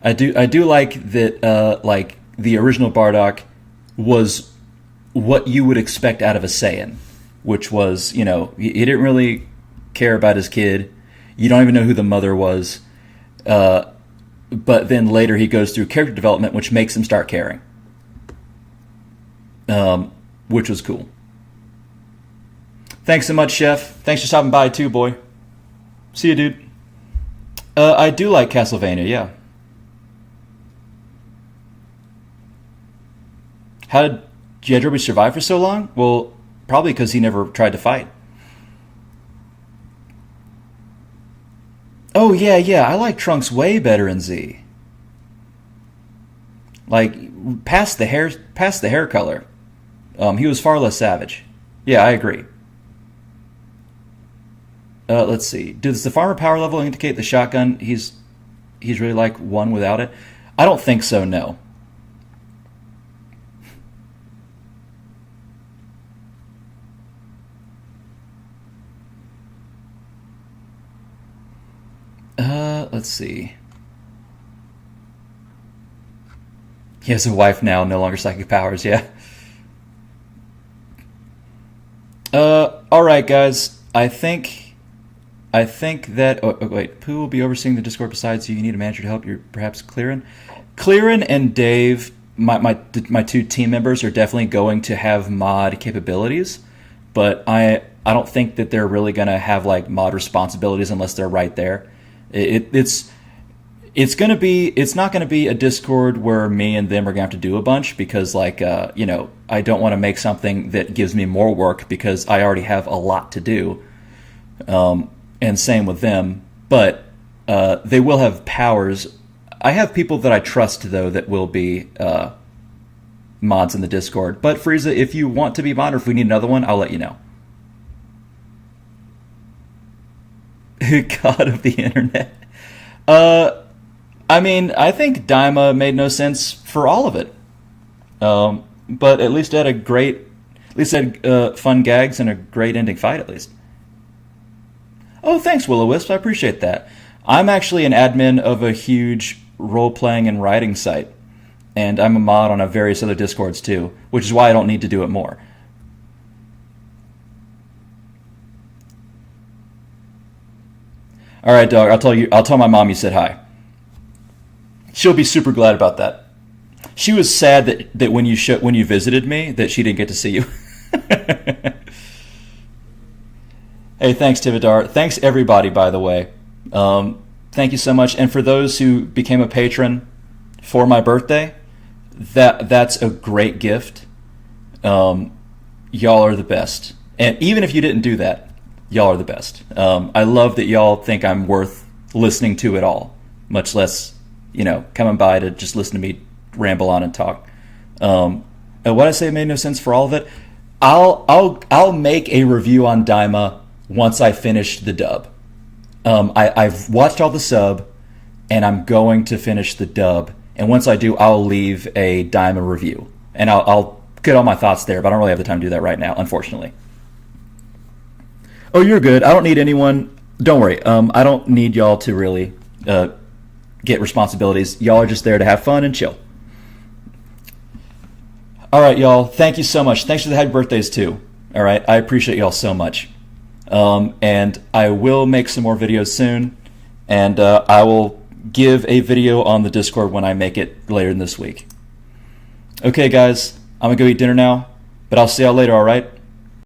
I do like that. Like the original Bardock was what you would expect out of a Saiyan, which was, you know, he didn't really care about his kid. You don't even know who the mother was. But then later he goes through character development, which makes him start caring. Which was cool. Thanks so much, Chef. Thanks for stopping by too, boy. See you, dude. I do like Castlevania, yeah. How did Yajirobe survive for so long? Well, probably because he never tried to fight. Oh, yeah, I like Trunks way better in Z. Like, past the hair color. He was far less savage. Yeah, I agree. Let's see. Does the farmer power level indicate the shotgun he's really like one without it? I don't think so, no. let's see. He has a wife now, no longer psychic powers. Yeah. All right, guys. I think that. Oh, wait. Who will be overseeing the Discord besides you? You need a manager to help. You're perhaps Clearin. Clearin and Dave, my two team members, are definitely going to have mod capabilities, but I don't think that they're really going to have like mod responsibilities unless they're right there. It's not going to be a Discord where me and them are going to have to do a bunch, because like I don't want to make something that gives me more work because I already have a lot to do. And same with them, but they will have powers. I have people that I trust, though, that will be mods in the Discord. But Frieza, if you want to be mod, or if we need another one, I'll let you know. God of the internet. I mean, I think Daima made no sense for all of it. But at least it had fun gags and a great ending fight, at least. Oh, thanks, Will-O-Wisp. I appreciate that. I'm actually an admin of a huge role-playing and writing site, and I'm a mod on various other Discords too, which is why I don't need to do it more. All right, dog. I'll tell my mom you said hi. She'll be super glad about that. She was sad that when you visited me that she didn't get to see you. Hey, thanks, Tivadar. Thanks, everybody, by the way. Thank you so much. And for those who became a patron for my birthday, that's a great gift. Y'all are the best. And even if you didn't do that, y'all are the best. I love that y'all think I'm worth listening to at all, much less, coming by to just listen to me ramble on and talk. And what I say made no sense for all of it. I'll make a review on Daima once I finish the dub. I've watched all the sub, and I'm going to finish the dub. And once I do, I'll leave a Daima review. And I'll get all my thoughts there, but I don't really have the time to do that right now, unfortunately. Oh, you're good. I don't need anyone. Don't worry. I don't need y'all to really get responsibilities. Y'all are just there to have fun and chill. All right, y'all. Thank you so much. Thanks for the happy birthdays, too. All right. I appreciate y'all so much. And I will make some more videos soon, and I will give a video on the Discord when I make it later in this week. Okay, guys, I'm gonna go eat dinner now, but I'll see y'all later, all right?